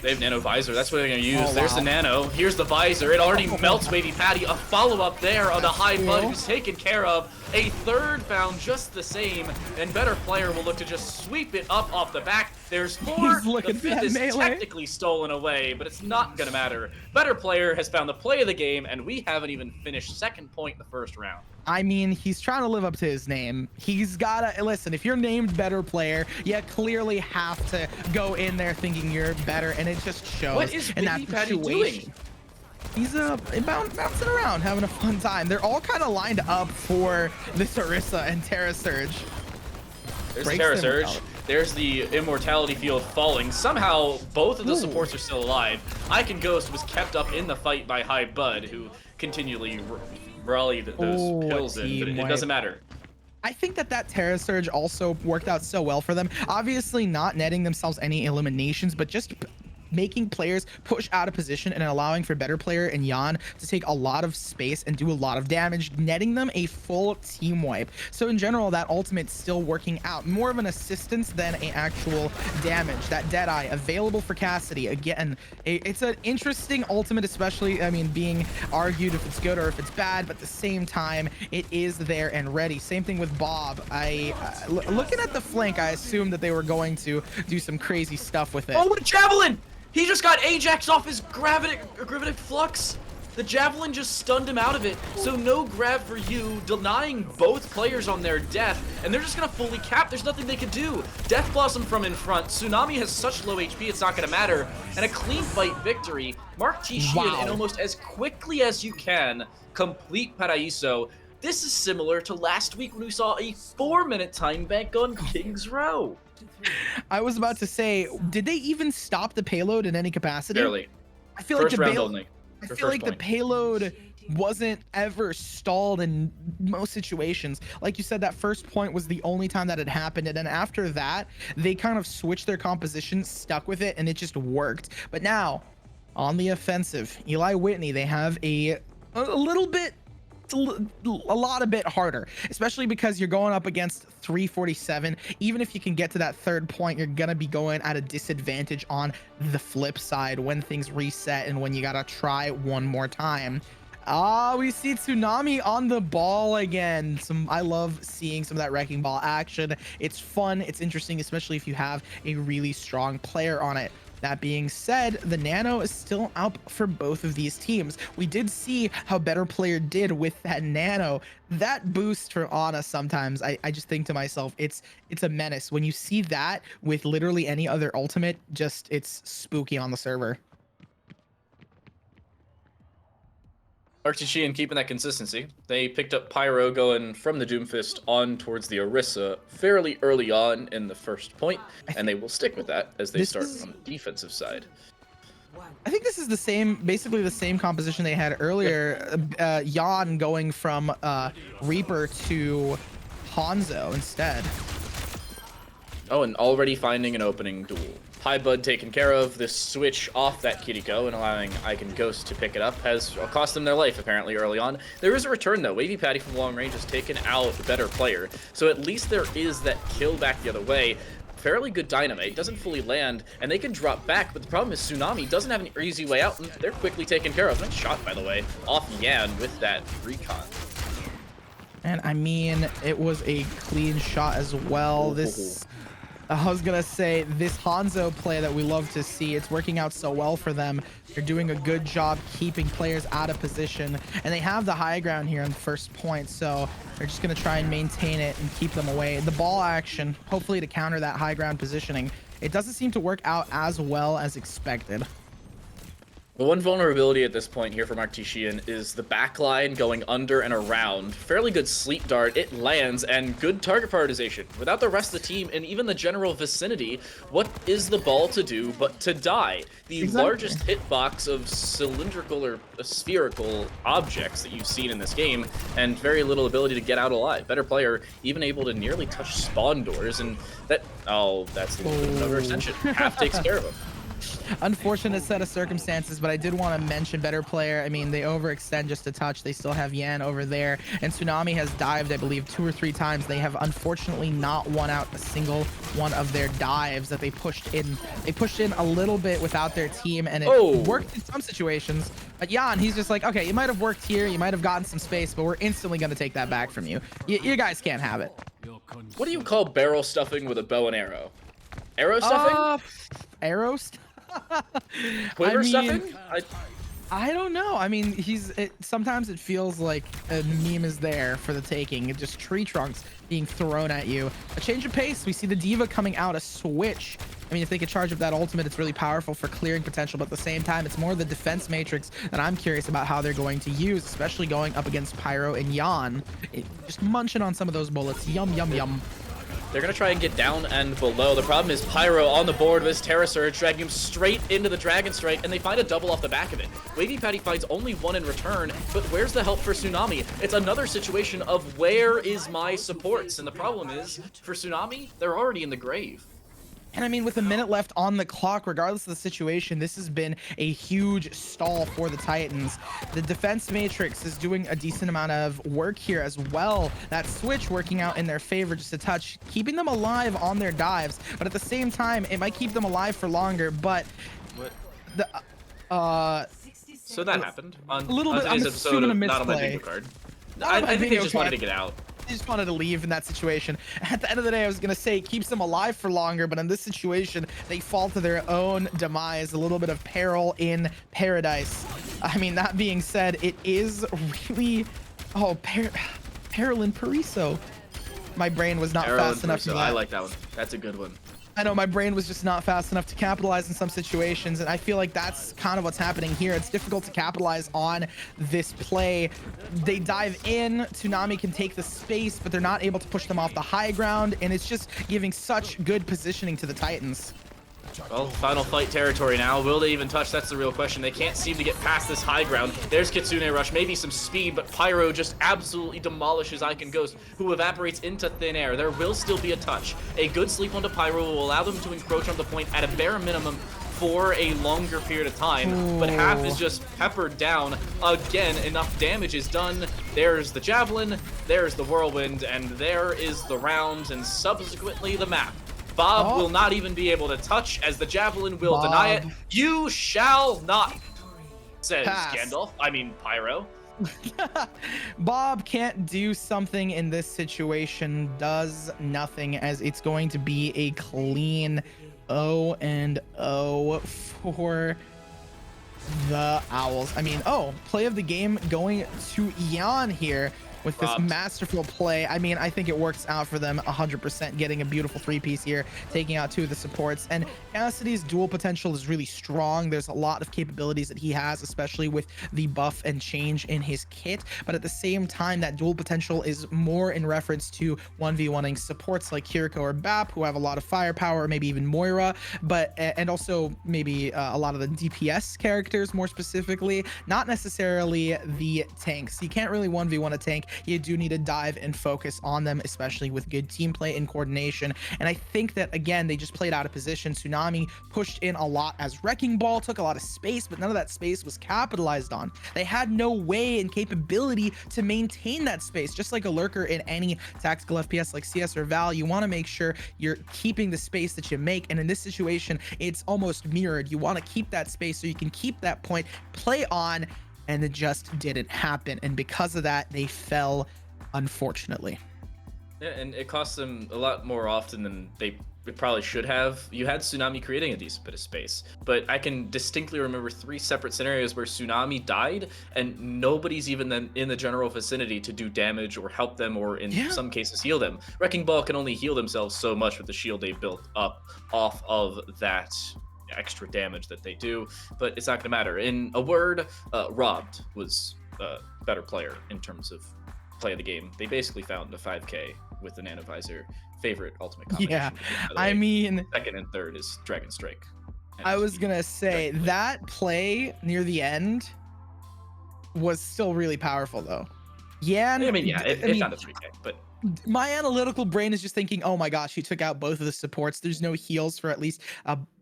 They have Nano Visor. That's what they're going to use. There's the Nano. Here's the Visor. It already melts Wavy Patty. A follow-up there on the high bud who's taken care of. A third found just the same. And better player will look to just sweep it up off the back. There's 4. He's looking The for 5th that is melee. technically stolen away, but it's not gonna matter. Better player has found the play of the game, and we haven't even finished second point in the first round. I mean, he's trying to live up to his name. He's gotta listen. If you're named better player, you clearly have to go in there thinking you're better, and it just shows. What is in that Baby Patty situation. doing? He's bouncing around, having a fun time. They're all kind of lined up for this Orisa and Terra Surge. There's Breaks Terra them Surge. out. There's the Immortality Field falling. Somehow, both of the Ooh. supports are still alive. Icon Ghost was kept up in the fight by High Bud, who continually rallied those Ooh, pills in, but team it doesn't wipe. matter. I think that Terra Surge also worked out so well for them. Obviously not netting themselves any eliminations, but just making players push out of position and allowing for better player and Jan to take a lot of space and do a lot of damage, netting them a full team wipe. So in general, that ultimate's still working out. More of an assistance than an actual damage. That Deadeye available for Cassidy. Again, it's an interesting ultimate, especially, I mean, being argued if it's good or if it's bad, but at the same time, it is there and ready. Same thing with Bob. Looking at the flank, I assumed that they were going to do some crazy stuff with it. Oh, what a javelin! He just got Ajax off his gravitic flux. The javelin just stunned him out of it. So no grab for you, denying both players on their death, and they're just gonna fully cap. There's nothing they can do. Death Blossom from in front. Tsunami has such low HP, it's not gonna matter. And a clean fight victory. Mar16 Wow. in almost as quickly as you can complete Paraíso. This is similar to last week when we saw a 4-minute time bank on King's Row. I was about to say, did they even stop the payload in any capacity? Barely. I feel First like the round bail- only. I For feel first like the point. payload wasn't ever stalled in most situations. Like you said, that first point was the only time that had happened, and then after that, they kind of switched their composition, stuck with it, and it just worked. But now, on the offensive, Eli Whitney, they have a little bit. A lot a bit harder, especially because you're going up against 347. Even if you can get to that third point, you're gonna be going at a disadvantage on the flip side when things reset and when you gotta try one more time. We see Tsunami on the ball again. I love seeing some of that wrecking ball action. It's fun, it's interesting, especially if you have a really strong player on it. That being said, the Nano is still up for both of these teams. We did see how better player did with that Nano. That boost for Ana sometimes, I just think to myself, it's a menace. When you see that with literally any other ultimate, it's spooky on the server. Mar16 keeping that consistency. They picked up Pyro going from the Doomfist on towards the Orisa fairly early on in the first point, and they will stick with that as they start on the defensive side. I think this is the same, basically the same composition they had earlier. Jan going from Reaper to Hanzo instead. Oh, and already finding an opening duel. High Bud taken care of. This switch off that Kiriko and allowing Icon Ghost to pick it up has cost them their life apparently early on. There is a return though. Wavy Patty from long range has taken out a better player. So at least there is that kill back the other way. Fairly good dynamite, doesn't fully land, and they can drop back, but the problem is Tsunami doesn't have an easy way out, and they're quickly taken care of. Nice shot, by the way, off Yan with that recon. And I mean, it was a clean shot as well. I was gonna say, this Hanzo play that we love to see, it's working out so well for them. They're doing a good job keeping players out of position, and they have the high ground here on the first point, so they're just gonna try and maintain it and keep them away. The ball action, hopefully to counter that high ground positioning, it doesn't seem to work out as well as expected. The one vulnerability at this point here for Mar16 is the backline going under and around. Fairly good sleep dart, it lands, and good target prioritization. Without the rest of the team and even the general vicinity, what is the ball to do but to die? The largest hitbox of cylindrical or spherical objects that you've seen in this game, and very little ability to get out alive. Better player, even able to nearly touch spawn doors, and that, oh, that's a little bit of an overextension. Half takes care of him. Unfortunate set of circumstances, but I did want to mention better player. I mean, they overextend just a touch. They still have Yan over there, and Tsunami has dived, I believe, 2 or 3 times. They have unfortunately not won out a single one of their dives that they pushed in. They pushed in a little bit without their team, and it worked in some situations. But Yan, he's just like, okay, you might have worked here, you might have gotten some space, but we're instantly going to take that back from you. You guys can't have it. What do you call barrel stuffing with a bow and arrow? Arrow stuffing? Arrow. I Quiver mean, stuffing? I don't know. I mean, sometimes it feels like a meme is there for the taking. It just tree trunks being thrown at you. A change of pace. We see the diva coming out, a switch. I mean, if they could charge up that ultimate, it's really powerful for clearing potential, but at the same time, it's more the defense matrix that I'm curious about how they're going to use, especially going up against Pyro and Yan. Just munching on some of those bullets. Yum, yum, yum. They're going to try and get down and below. The problem is Pyro on the board with his Terra Surge, dragging him straight into the Dragon Strike, and they find a double off the back of it. Wavy Patty finds only one in return, but where's the help for Tsunami? It's another situation of where is my supports? And the problem is, for Tsunami, they're already in the grave. And I mean, with a minute left on the clock, regardless of the situation, this has been a huge stall for the Titans. The defense matrix is doing a decent amount of work here as well. That switch working out in their favor just a touch, keeping them alive on their dives. But at the same time, it might keep them alive for longer. But What? the So that happened on, a little on bit. I'm today's episode assuming of a Not on my misplay. bingo card. Not on my I think they bingo just wanted to card. get out. They just wanted to leave in that situation. At the end of the day, I was going to say it keeps them alive for longer, but in this situation, they fall to their own demise. A little bit of peril in paradise. I mean, that being said, it is really... Oh, peril in Pariso. My brain was not fast enough for that. I like that one. That's a good one. I know my brain was just not fast enough to capitalize in some situations, and I feel like that's kind of what's happening here. It's difficult to capitalize on this play. They dive in, Tsunami can take the space, but they're not able to push them off the high ground, and it's just giving such good positioning to the Titans. Well, final fight territory now. Will they even touch? That's the real question. They can't seem to get past this high ground. There's Kitsune Rush, maybe some speed, but Pyro just absolutely demolishes Icon Ghost, who evaporates into thin air. There will still be a touch. A good sleep onto Pyro will allow them to encroach on the point at a bare minimum for a longer period of time, but half is just peppered down. Again, enough damage is done. There's the Javelin, there's the Whirlwind, and there is the round, and subsequently the map. Bob will not even be able to touch, as the Javelin will deny it. You shall not, says Gandalf. I mean, Pyro. Bob can't do something in this situation, does nothing, as it's going to be a clean 0-0 for the Owls. I mean, play of the game going to Yan here with this masterful play. I mean, I think it works out for them 100%, getting a beautiful three-piece here, taking out two of the supports. And Cassidy's dual potential is really strong. There's a lot of capabilities that he has, especially with the buff and change in his kit. But at the same time, that dual potential is more in reference to 1v1ing supports like Kiriko or Bap, who have a lot of firepower, maybe even Moira, but and also maybe a lot of the DPS characters more specifically, not necessarily the tanks. You can't really 1v1 a tank. You do need to dive and focus on them, especially with good team play and coordination. And I think that, again, they just played out of position. Tsunami pushed in a lot as Wrecking Ball, took a lot of space, but none of that space was capitalized on. They had no way and capability to maintain that space. Just like a lurker in any tactical FPS like CS or Val, you want to make sure you're keeping the space that you make. And in this situation, it's almost mirrored. You want to keep that space so you can keep that point, play on, and it just didn't happen. And because of that, they fell, unfortunately. Yeah, and it cost them a lot more often than they probably should have. You had Tsunami creating a decent bit of space, but I can distinctly remember 3 separate scenarios where Tsunami died and nobody's even then in the general vicinity to do damage or help them, or in some cases heal them. Wrecking Ball can only heal themselves so much with the shield they built up off of that extra damage that they do, but it's not going to matter. In a word, Robbed was a better player in terms of play of the game. They basically found a 5k with the Nanovisor. Favorite ultimate combination. Yeah, I mean, second and third is Dragon Strike. I was gonna say that play near the end was still really powerful though. Yeah, I mean, it's not a 3k, but my analytical brain is just thinking, oh my gosh, he took out both of the supports. There's no heals for at least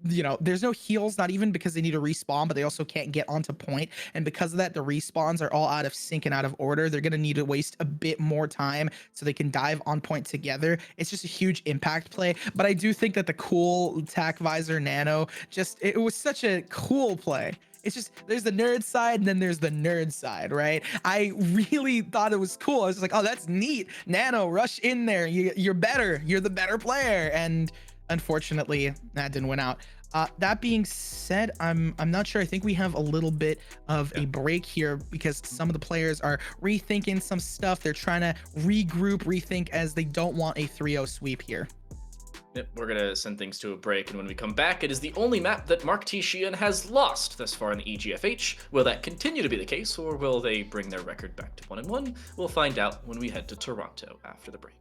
there's no heals, not even because they need to respawn, but they also can't get onto point. And because of that, the respawns are all out of sync and out of order. They're going to need to waste a bit more time so they can dive on point together. It's just a huge impact play. But I do think that the cool Tac Visor Nano, it was such a cool play. It's just, there's the nerd side and then there's the nerd side, right? I really thought it was cool. I was just like, oh, that's neat. Nano, rush in there. You're better. You're the better player. And Unfortunately, that didn't win out. That being said, I'm not sure. I think we have a little bit of Yeah. a break here because some of the players are rethinking some stuff. They're trying to regroup, rethink, as they don't want a 3-0 sweep here. Yep, we're gonna send things to a break, and when we come back, it is the only map that Mar16 has lost thus far in the EGFH. Will that continue to be the case, or will they bring their record back to 1-1? We'll find out when we head to Toronto after the break.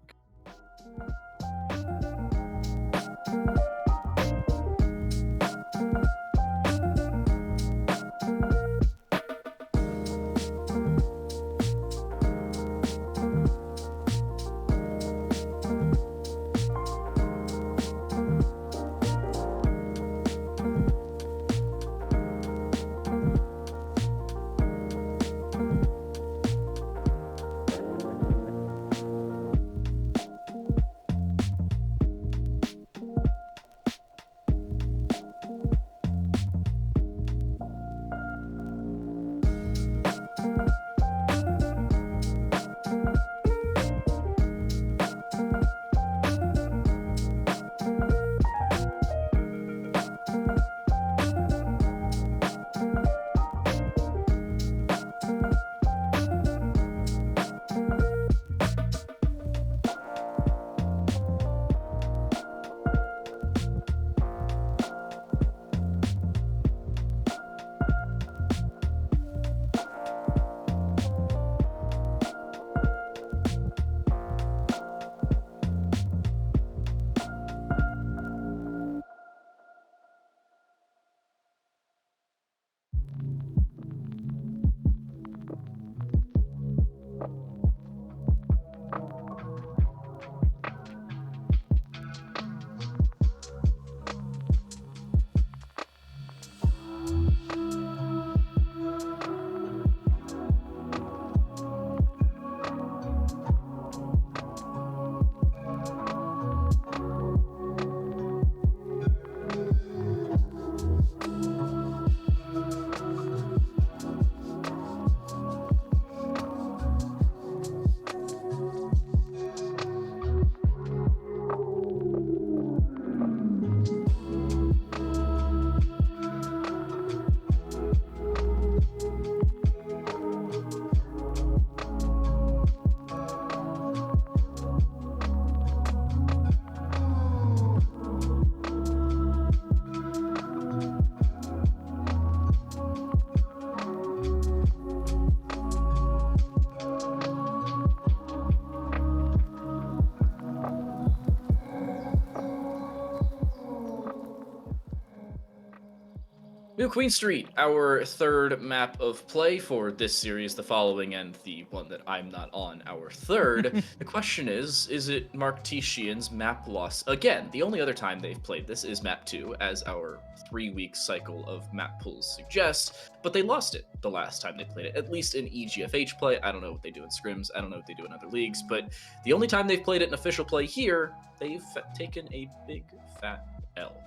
New Queen Street, our third map of play for this series, the following, and the one that I'm not on, our third. The question is it Mar16's map loss again? The only other time they've played this is map 2, as our 3-week cycle of map pools suggests, but they lost it the last time they played it, at least in EGFH play. I don't know what they do in scrims, I don't know what they do in other leagues, but the only time they've played it in official play here, they've taken a big fat L.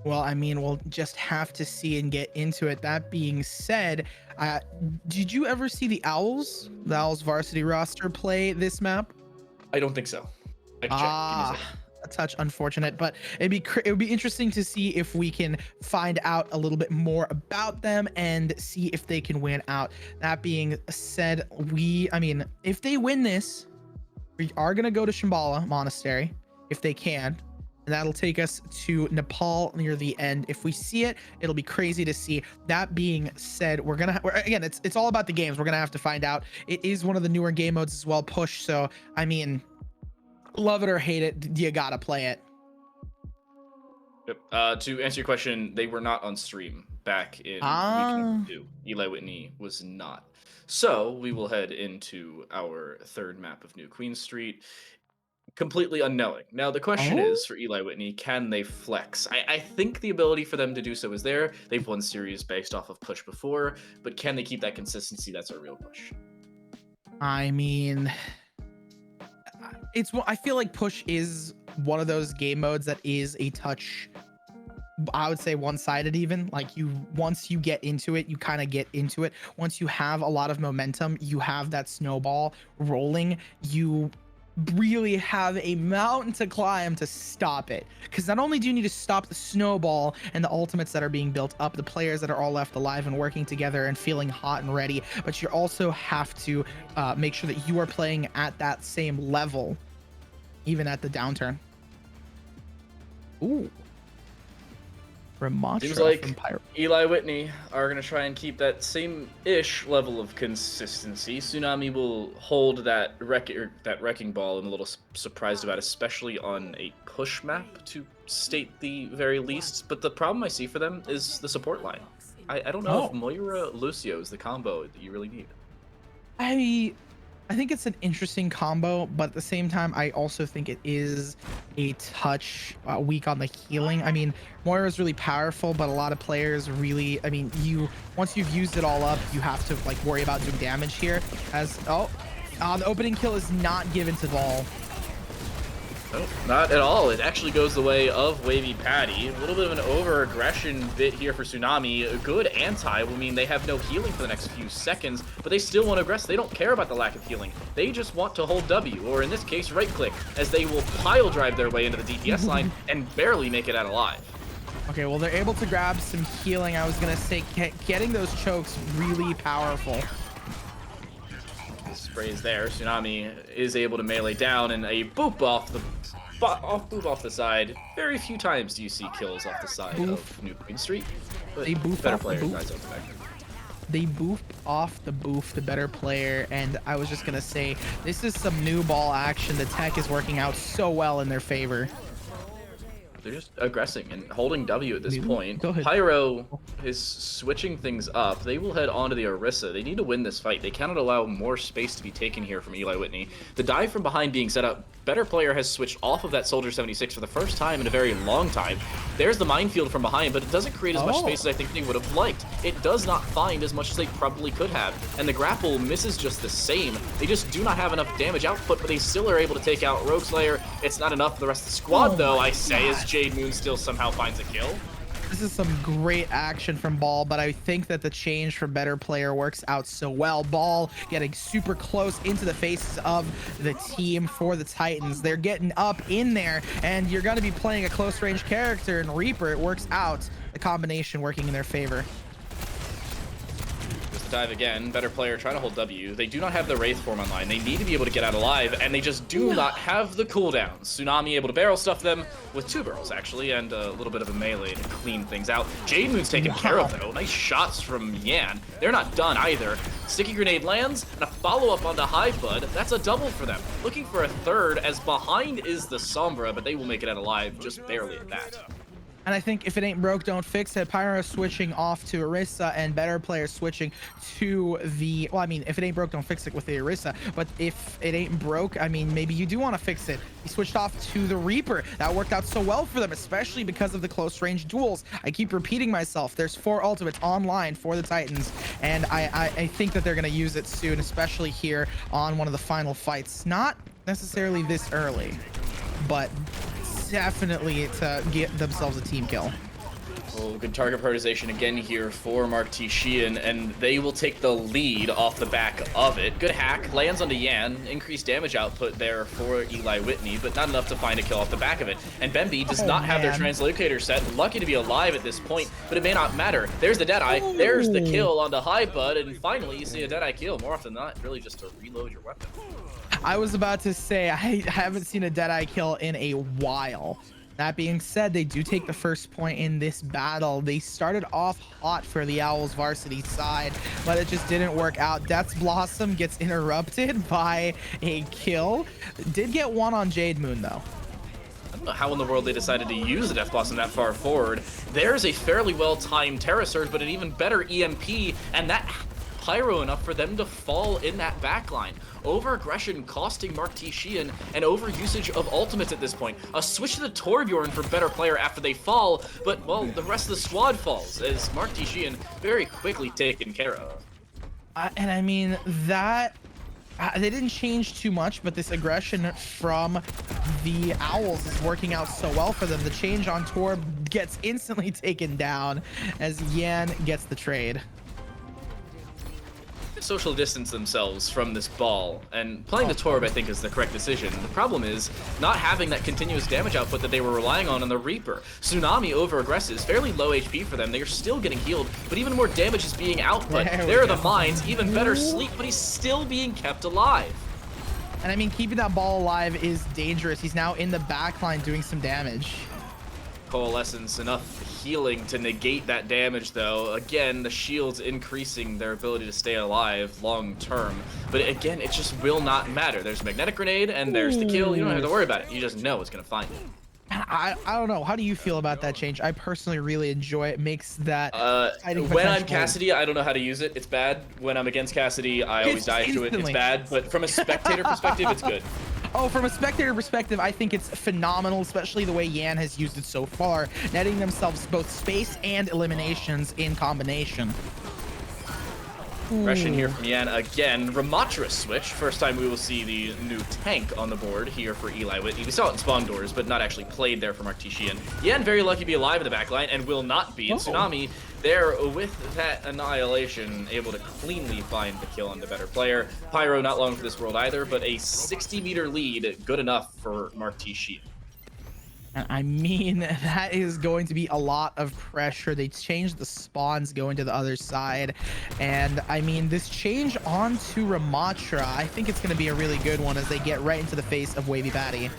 Well, I mean, we'll just have to see and get into it. That being said, did you ever see the Owls varsity roster play this map? I don't think so. I can check. Give me a second. A touch unfortunate, but it would be interesting to see if we can find out a little bit more about them and see if they can win out. That being said, if they win this, we are gonna go to Shambhala Monastery if they can. And that'll take us to Nepal near the end. If we see it, it'll be crazy to see. That being said, again, it's all about the games. We're gonna have to find out. It is one of the newer game modes as well, push. So I mean, love it or hate it, you gotta play it. Yep. To answer your question, they were not on stream back in week number 2. Eli Whitney was not. So we will head into our third map of New Queen Street, completely unknowing. Now the question is, for Eli Whitney, can they flex? I think the ability for them to do so is there. They've won series based off of push before, but can they keep that consistency? That's a real question. I mean, I feel like push is one of those game modes that is a touch, I would say, one-sided. Even like, once you get into it, you kind of get into it. Once you have a lot of momentum, you have that snowball rolling, really have a mountain to climb to stop it, because not only do you need to stop the snowball and the ultimates that are being built up, the players that are all left alive and working together and feeling hot and ready, but you also have to make sure that you are playing at that same level even at the downturn. Ooh, Seems Ramatra like from Pyro. Eli Whitney are going to try and keep that same-ish level of consistency. Tsunami will hold that wrecking ball. I'm a little surprised about, especially on a push map, to state the very least. But the problem I see for them is the support line. I don't know if Moira Lucio is the combo that you really need. I think it's an interesting combo, but at the same time, I also think it is a touch weak on the healing. I mean, Moira is really powerful, but a lot of players really, I mean, once you've used it all up, you have to like worry about doing damage here. As the opening kill is not given to Ball. No, not at all. It actually goes the way of Wavy Patty. A little bit of an over-aggression bit here for Tsunami. A good anti will mean they have no healing for the next few seconds, but they still want to aggress. They don't care about the lack of healing. They just want to hold W, or in this case, right-click, as they will pile drive their way into the DPS line and barely make it out alive. Okay, well, they're able to grab some healing. I was going to say getting those chokes really powerful. Spray is there. Tsunami is able to melee down, and a boop off the side. Very few times do you see kills off the side of New Queen Street. But they boof better off player the guys boof. out the back. They boofed off the boof, the better player, and I was just gonna say this is some new ball action. The tech is working out so well in their favor. They're just aggressing and holding W at this point. Go ahead. Pyro is switching things up. They will head on to the Orisa. They need to win this fight. They cannot allow more space to be taken here from Eli Whitney. The dive from behind being set up. Better player has switched off of that Soldier 76 for the first time in a very long time. There's the minefield from behind, but it doesn't create as much space as I think they would have liked. It does not find as much as they probably could have. And the grapple misses just the same. They just do not have enough damage output, but they still are able to take out Rogue Slayer. It's not enough for the rest of the squad, though, I say, as Jade Moon still somehow finds a kill. This is some great action from Ball, but I think that the change for better player works out so well. Ball getting super close into the faces of the team for the Titans. They're getting up in there, and you're going to be playing a close range character, and Reaper, it works out. The combination working in their favor. Dive again. Better player trying to hold W. They do not have the Wraith form online. They need to be able to get out alive, and they just do not have the cooldowns. Tsunami able to barrel stuff them with 2 barrels, actually, and a little bit of a melee to clean things out. Jade Moon's taken care of, though. Nice shots from Yan. They're not done either. Sticky grenade lands, and a follow-up onto Hive Bud. That's a double for them. Looking for a third, as behind is the Sombra, but they will make it out alive just barely at that. And I think if it ain't broke, don't fix it. Pyro switching off to Orisa, and better players switching to the, well, I mean, if it ain't broke, don't fix it with the Orisa. But if it ain't broke, I mean, maybe you do want to fix it. He switched off to the Reaper. That worked out so well for them, especially because of the close range duels. I keep repeating myself. There's 4 ultimates online for the Titans, and I think that they're going to use it soon, especially here on one of the final fights. Not necessarily this early, but definitely to get themselves a team kill. Oh, good target prioritization again here for Mar16, and they will take the lead off the back of it. Good hack, lands onto Yan, increased damage output there for Eli Whitney, but not enough to find a kill off the back of it. And Bemby does not have their translocator set. Lucky to be alive at this point, but it may not matter. There's the Deadeye, there's the kill onto Hive Bud, and finally you see a Deadeye kill. More often than not, really just to reload your weapon. I was about to say, I haven't seen a Deadeye kill in a while. That being said, they do take the first point in this battle. They started off hot for the Owls varsity side, but it just didn't work out. Death's Blossom gets interrupted by a kill. Did get one on Jade Moon, though. I don't know how in the world they decided to use the Death Blossom that far forward. There's a fairly well-timed Terra Surge, but an even better EMP, and that Pyro enough for them to fall in that backline. Over-aggression costing Mar16 and over-usage of ultimates at this point. A switch to the Torbjorn for better player after they fall, but, well, the rest of the squad falls as Mar16 very quickly taken care of. And I mean, that... they didn't change too much, but this aggression from the Owls is working out so well for them. The change on Torb gets instantly taken down as Yan gets the trade. social distance themselves from this ball, and playing the Torb I think is the correct decision. The problem is not having that continuous damage output that they were relying on the Reaper. Tsunami over-aggresses, fairly low HP for them, they are still getting healed, but even more damage is being output. There are the mines, even better sleep, but he's still being kept alive. And I mean, keeping that ball alive is dangerous. He's now in the backline doing some damage. Coalescence, enough healing to negate that damage though. Again, the shields increasing their ability to stay alive long term. But again, it just will not matter. There's a magnetic grenade and there's the kill. You don't have to worry about it. You just know it's gonna find it. I don't know. How do you feel about that change? I personally really enjoy it. Makes that when I'm Cassidy, I don't know how to use it. It's bad. When I'm against Cassidy, I always dive to it. It's bad. But from a spectator perspective, it's good. Oh, from a spectator perspective, I think it's phenomenal, especially the way Yan has used it so far, netting themselves both space and eliminations in combination. Aggression here from Yan again. Ramatra switch. First time we will see the new tank on the board here for Eli Whitney. We saw it in spawn doors, but not actually played there for Mar16. Yan very lucky to be alive in the backline and will not be. And Tsunami there with that annihilation, able to cleanly find the kill on the better player. Pyro not long for this world either, but a 60-meter lead, good enough for Mar16. I mean, that is going to be a lot of pressure. They changed the spawns going to the other side. And I mean, this change onto Ramatra, I think it's going to be a really good one as they get right into the face of Wavy Patty.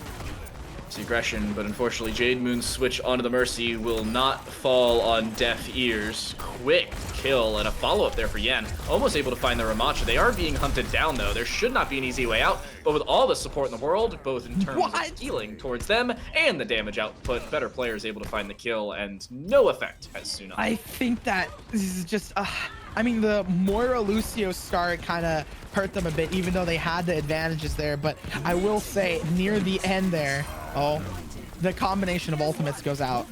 It's aggression, but unfortunately Jade Moon's switch onto the Mercy will not fall on deaf ears. Quick kill and a follow-up there for Yan. Almost able to find the Ramatra. They are being hunted down though. There should not be an easy way out, but with all the support in the world, both in terms of healing towards them and the damage output, better players able to find the kill and no effect as Tsunami. I think that this is just I mean, the Moira Lucio start kind of hurt them a bit, even though they had the advantages there. But I will say, near the end there, the combination of ultimates goes out.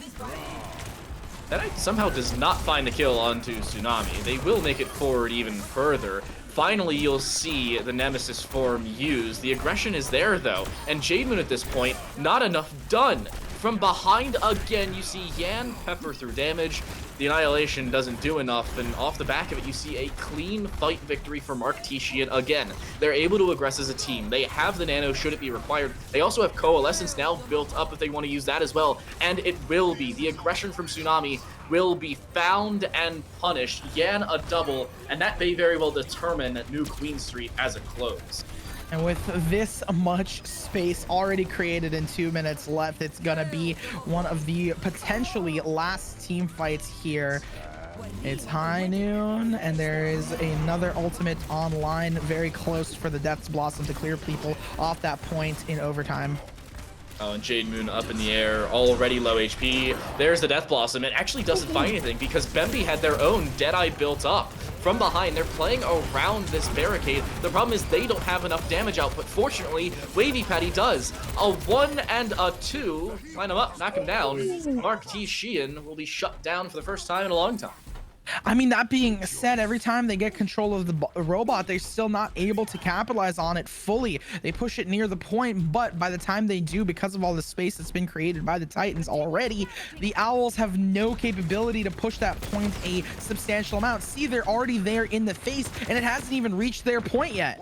That somehow does not find the kill onto Tsunami. They will make it forward even further. Finally, you'll see the Nemesis form used. The aggression is there, though. And Jade Moon at this point, not enough done. From behind again, you see Yan pepper through damage. The annihilation doesn't do enough, and off the back of it, you see a clean fight victory for Mar16 again. They're able to aggress as a team. They have the nano should it be required. They also have coalescence now built up if they want to use that as well, and it will be. The aggression from Tsunami will be found and punished. Yan a double, and that may very well determine New Queen Street as a close. And with this much space already created in 2 minutes left, it's gonna be one of the potentially last team fights here. It's high noon, and there is another ultimate online, very close for the Death's Blossom to clear people off that point in overtime. Oh, and Jade Moon up in the air, already low HP. There's the Death Blossom. It actually doesn't find anything because Bemby had their own Deadeye built up. From behind, they're playing around this barricade. The problem is they don't have enough damage output. Fortunately, Wavy Patty does. A 1 and a 2. Line him up, knock him down. Mark T. Sheehan will be shut down for the first time in a long time. I mean, that being said, every time they get control of the robot, they're still not able to capitalize on it fully. They push it near the point, but by the time they do, because of all the space that's been created by the Titans already, the Owls have no capability to push that point a substantial amount. See, they're already there in the face, and it hasn't even reached their point yet.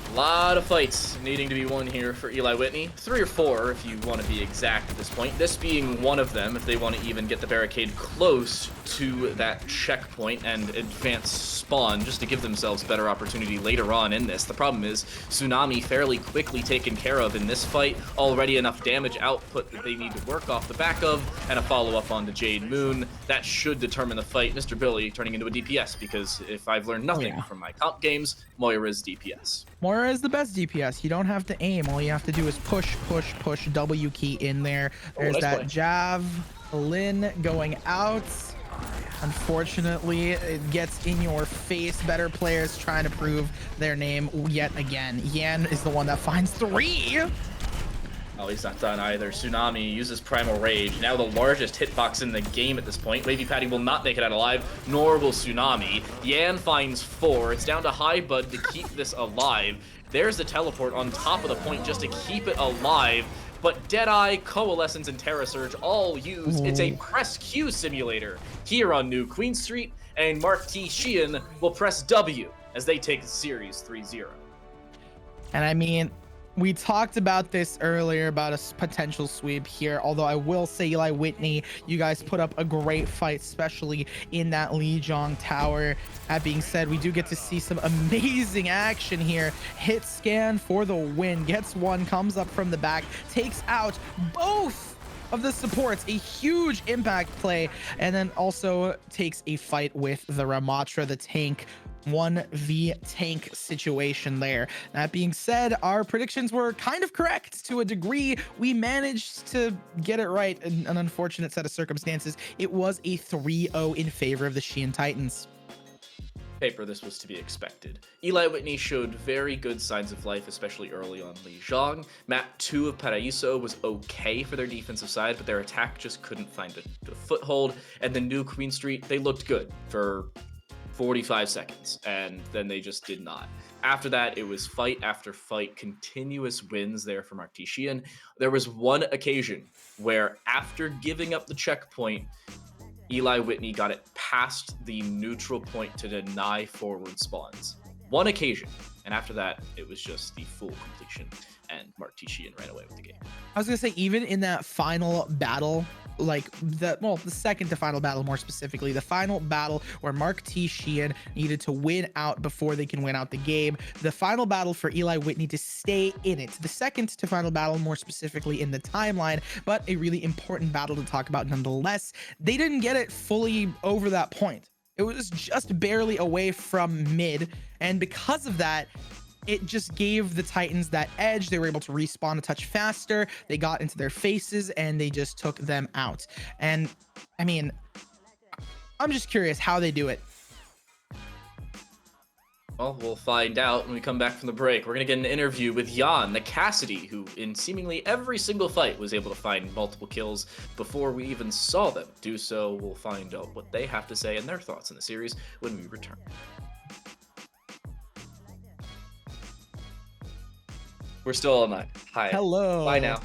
A lot of fights needing to be won here for Eli Whitney. 3 or 4 if you want to be exact at this point. This being one of them if they want to even get the barricade close to that checkpoint and advance spawn just to give themselves better opportunity later on in this. The problem is Tsunami fairly quickly taken care of in this fight. Already enough damage output that they need to work off the back of, and a follow-up onto Jade Moon. That should determine the fight. Mr. Billy turning into a DPS because if I've learned nothing from my comp games, Moira's DPS. Moira is the best DPS. You don't have to aim. All you have to do is push, push, push, W key in there. There's nice that play. javelin going out. Unfortunately, it gets in your face. Better players trying to prove their name yet again. Yan is the one that finds 3. Oh, he's not done either. Tsunami uses Primal Rage, now the largest hitbox in the game at this point. Wavy Patty will not make it out alive, nor will Tsunami. Yan finds 4. It's down to High Bud to keep this alive. There's the teleport on top of the point just to keep it alive. But Deadeye, Coalescence, and Terra Surge all used. It's a press Q simulator here on New Queen Street. and Mar16 will press W as they take the series 3-0. And I mean, we talked about this earlier about a potential sweep here, although I will say, Eli Whitney, you guys put up a great fight, especially in that Lijiang tower. That being said, we do get to see some amazing action here. Hit scan for the win, gets one, comes up from the back, takes out both of the supports, a huge impact play, and then also takes a fight with the Ramatra, the tank. 1v tank situation there. That being said, our predictions were kind of correct to a degree. We managed to get it right in an unfortunate set of circumstances. It was a 3-0 in favor of the Xi'an Titans. Paper, this was to be expected. Eli Whitney showed very good signs of life, especially early on Lijiang. Map 2 of Paraíso was okay for their defensive side, but their attack just couldn't find a foothold. And the new Queen Street, they looked good for 45 seconds, and then they just did not. After that, it was fight after fight, continuous wins there for Mar16. There was one occasion where, after giving up the checkpoint, Eli Whitney got it past the neutral point to deny forward spawns. One occasion, and after that, it was just the full completion, and Mar16 ran away with the game. I was gonna say, even in that final battle, like the second to final battle, more specifically, the final battle where Mar16 needed to win out before they can win out the game, the final battle for Eli Whitney to stay in it, the second to final battle, more specifically in the timeline, but a really important battle to talk about nonetheless. They didn't get it fully over that point. It was just barely away from mid, and because of that, it just gave the Titans that edge. They were able to respawn a touch faster. They got into their faces and they just took them out. And I mean, I'm just curious how they do it. Well, we'll find out when we come back from the break. We're going to get an interview with Jan, the Cassidy, who in seemingly every single fight was able to find multiple kills before we even saw them do so. We'll find out what they have to say and their thoughts on the series when we return. We're still all night. Hi. Hello. Bye now.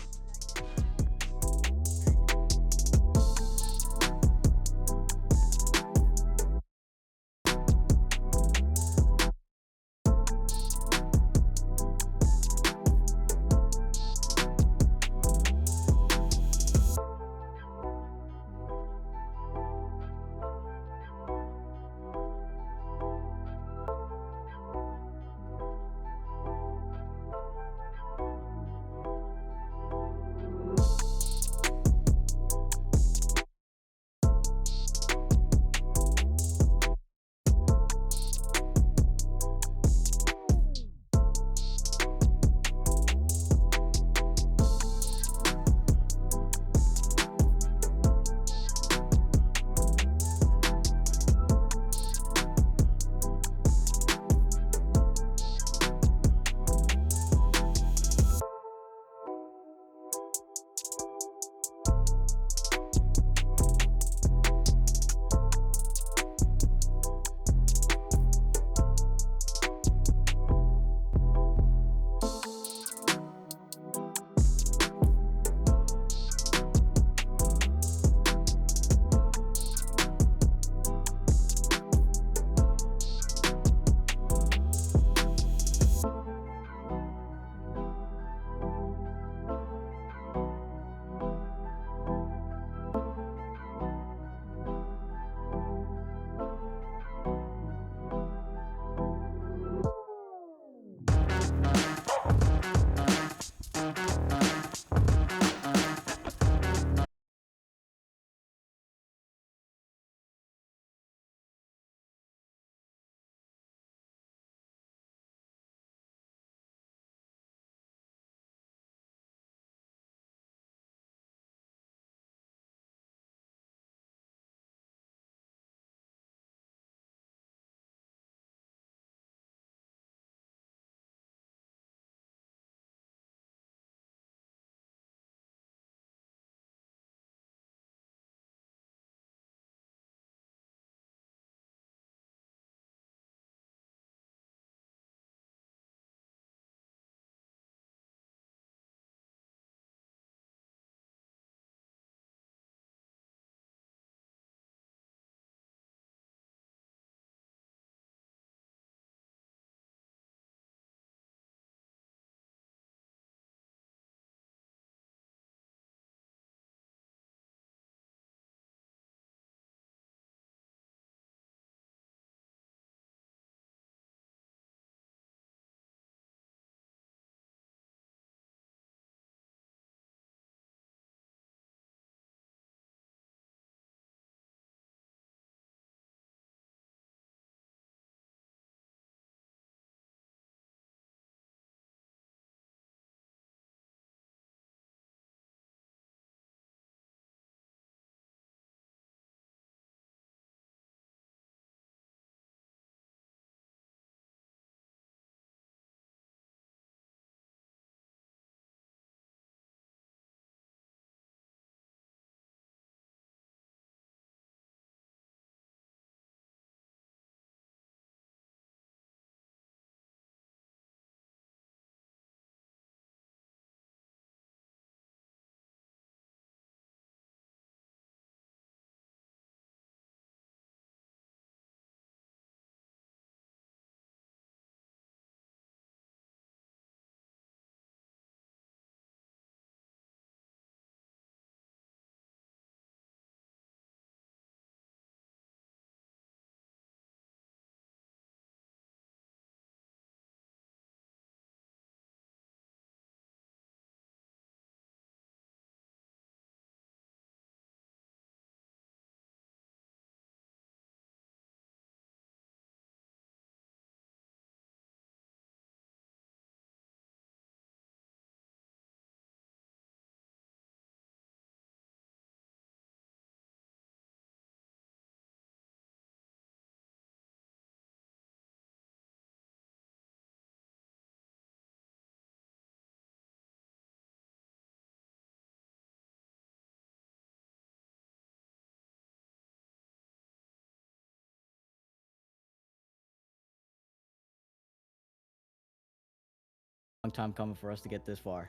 time coming for us to get this far.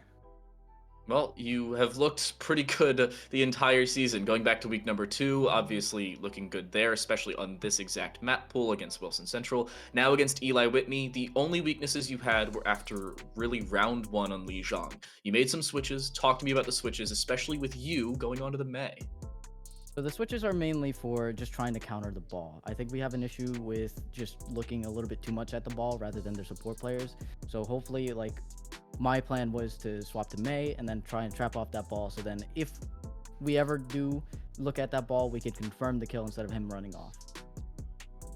Well, you have looked pretty good the entire season. Going back to week number 2, obviously looking good there, especially on this exact map pool against Wilson Central. Now against Eli Whitney, the only weaknesses you had were after really round 1 on Lijiang. You made some switches. Talk to me about the switches, especially with you going on to the May. So the switches are mainly for just trying to counter the ball. I think we have an issue with just looking a little bit too much at the ball rather than their support players. So hopefully, like, my plan was to swap to May and then try and trap off that ball. So then if we ever do look at that ball, we could confirm the kill instead of him running off.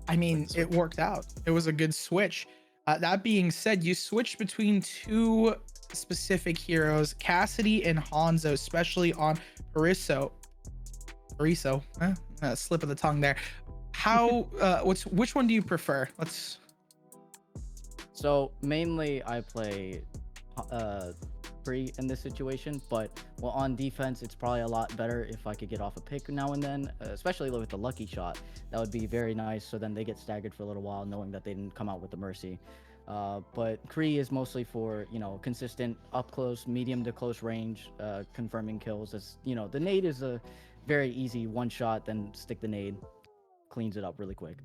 I mean, it worked out. It was a good switch. That being said, you switched between two specific heroes, Cassidy and Hanzo, especially on Pariso. Slip of the tongue there. How? Which one do you prefer? Let's. So mainly I play Free in this situation, but well, on defense it's probably a lot better if I could get off a pick now and then, especially with the lucky shot. That would be very nice, so then they get staggered for a little while knowing that they didn't come out with the mercy. But Kree is mostly for, consistent up close, medium to close range, confirming kills. As the nade is a very easy one shot, then stick the nade, cleans it up really quick.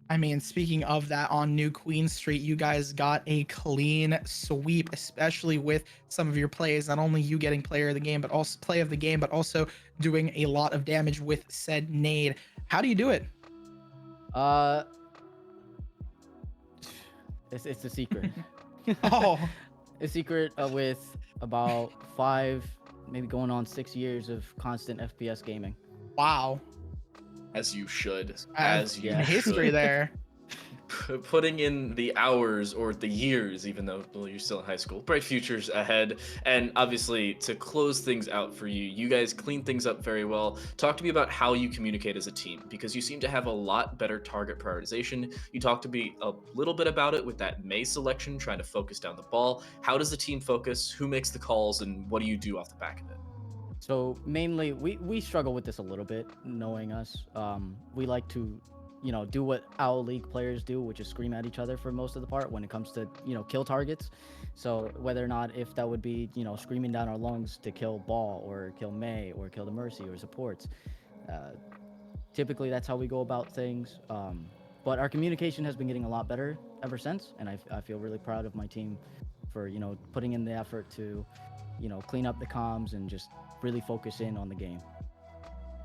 I mean, speaking of that, on New Queen Street, you guys got a clean sweep, especially with some of your plays. Not only you getting player of the game, but also play of the game, but also doing a lot of damage with said nade. How do you do it? It's a secret. Oh, A secret with about 5, maybe going on 6 years of constant FPS gaming. wow. As you should. As you in history should. there. Putting in the hours or the years, even though you're still in high school. Bright futures ahead. And obviously, to close things out for you, you guys clean things up very well. Talk to me about how you communicate as a team, because you seem to have a lot better target prioritization. You talked to me a little bit about it with that May selection, trying to focus down the ball. How does the team focus? Who makes the calls? And what do you do off the back of it? So mainly we struggle with this a little bit, knowing us. We like to do what our league players do, which is scream at each other for most of the part when it comes to kill targets. So whether or not, if that would be screaming down our lungs to kill ball or kill May or kill the mercy or supports, typically that's how we go about things. But our communication has been getting a lot better ever since, and I feel really proud of my team for putting in the effort to clean up the comms and just really focus in on the game.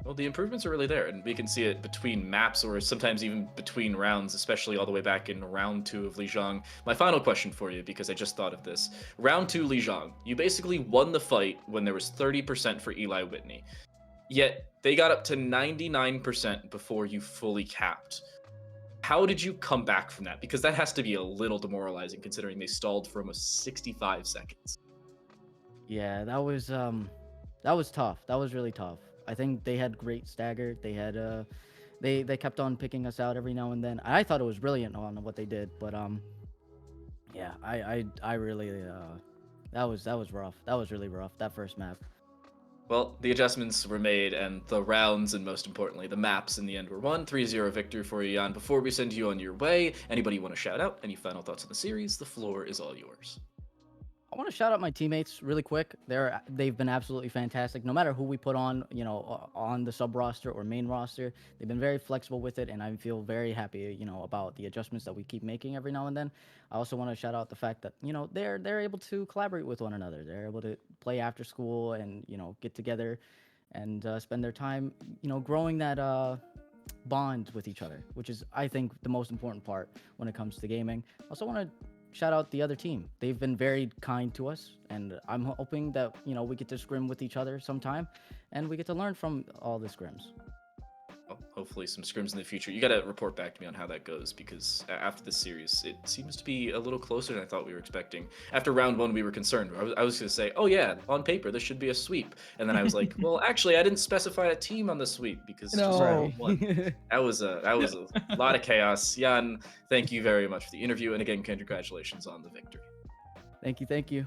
Well, the improvements are really there, and we can see it between maps or sometimes even between rounds, especially all the way back in round 2 of Lijiang. My final question for you, because I just thought of this. Round 2 Lijiang, you basically won the fight when there was 30% for Eli Whitney. Yet, they got up to 99% before you fully capped. How did you come back from that? Because that has to be a little demoralizing, considering they stalled for almost 65 seconds. Yeah, that was tough. That was really tough. I think they had great stagger. They had they kept on picking us out every now and then. I thought it was brilliant on what they did, but yeah, I really that was rough. That was really rough, that first map. Well, the adjustments were made, and the rounds, and most importantly, the maps in the end were won. 3-0 victory for you, Jan. Before we send you on your way, anybody you want to shout out? Any final thoughts on the series? The floor is all yours. I want to shout out my teammates really quick. They've been absolutely fantastic. No matter who we put on, on the sub roster or main roster, they've been very flexible with it, and I feel very happy, about the adjustments that we keep making every now and then. I also want to shout out the fact that they're able to collaborate with one another. They're able to play after school and get together and spend their time, growing that bond with each other, which is, I think, the most important part when it comes to gaming. Also want to shout out the other team. They've been very kind to us, and I'm hoping that we get to scrim with each other sometime, and we get to learn from all the scrims. Well, hopefully some scrims in the future. You got to report back to me on how that goes, because after this series, it seems to be a little closer than I thought we were expecting. After round 1, we were concerned. I was going to say, oh yeah, on paper, this should be a sweep. And then I was like, well, actually, I didn't specify a team on the sweep, because it's just round 1. That was a lot of chaos. Jan, thank you very much for the interview. And again, congratulations on the victory. Thank you.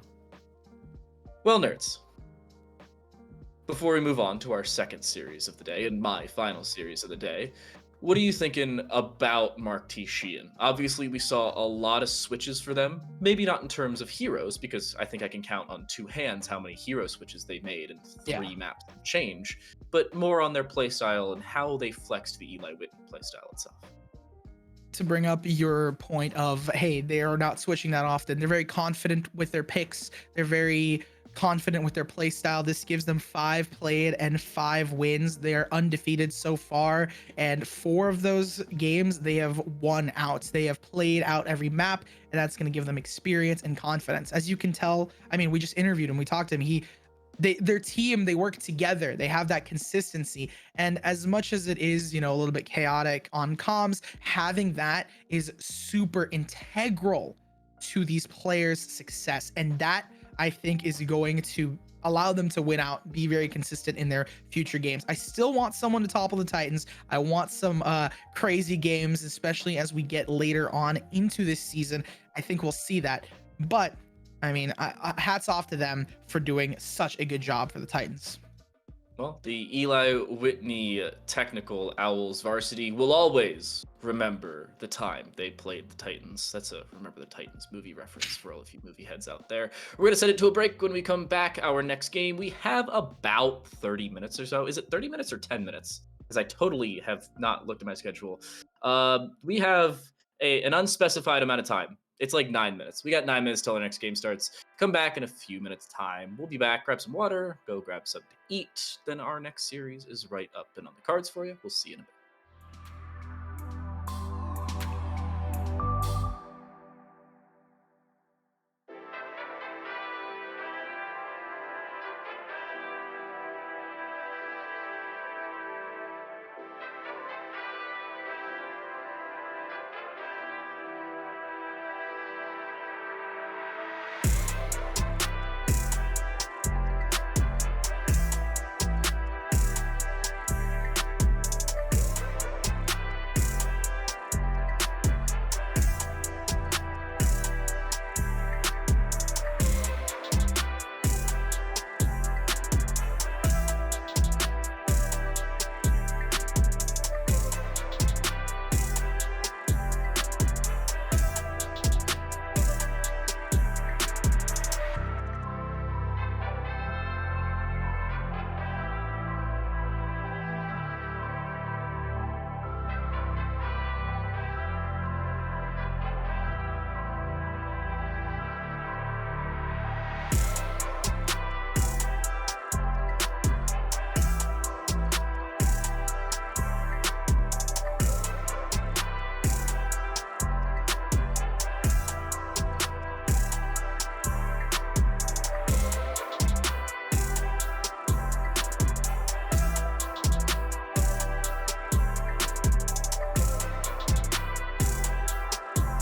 Well, nerds, before we move on to our second series of the day and my final series of the day, What are you thinking about Mar16? Obviously, we saw a lot of switches for them. Maybe not in terms of heroes, because I think I can count on two hands how many hero switches they made and Yeah. three maps of change, but more on their playstyle and how they flexed the Eli Whitney playstyle itself. To bring up your point of, hey, they are not switching that often. They're very confident with their picks. They're very confident with their play style. This gives them 5 played and 5 wins. They are undefeated so far, and 4 of those games they have won out. They have played out every map, and that's going to give them experience and confidence. As you can tell, I mean, we just interviewed him, we talked to him. Their team, they work together, they have that consistency, and as much as it is, a little bit chaotic on comms, having that is super integral to these players' success, and that I think is going to allow them to win out, be very consistent in their future games. I still want someone to topple the Titans. I want some crazy games, especially as we get later on into this season. I think we'll see that, but I mean, hats off to them for doing such a good job for the Titans. Well, the Eli Whitney Technical Owls varsity will always remember the time they played the Titans. That's a Remember the Titans movie reference for all of you movie heads out there. We're going to send it to a break. When we come back, our next game, we have about 30 minutes or so. Is it 30 minutes or 10 minutes? Because I totally have not looked at my schedule. We have an unspecified amount of time. It's like 9 minutes. We got 9 minutes till our next game starts. Come back in a few minutes' time. We'll be back, grab some water, go grab something to eat. Then our next series is right up and on the cards for you. We'll see you in a bit.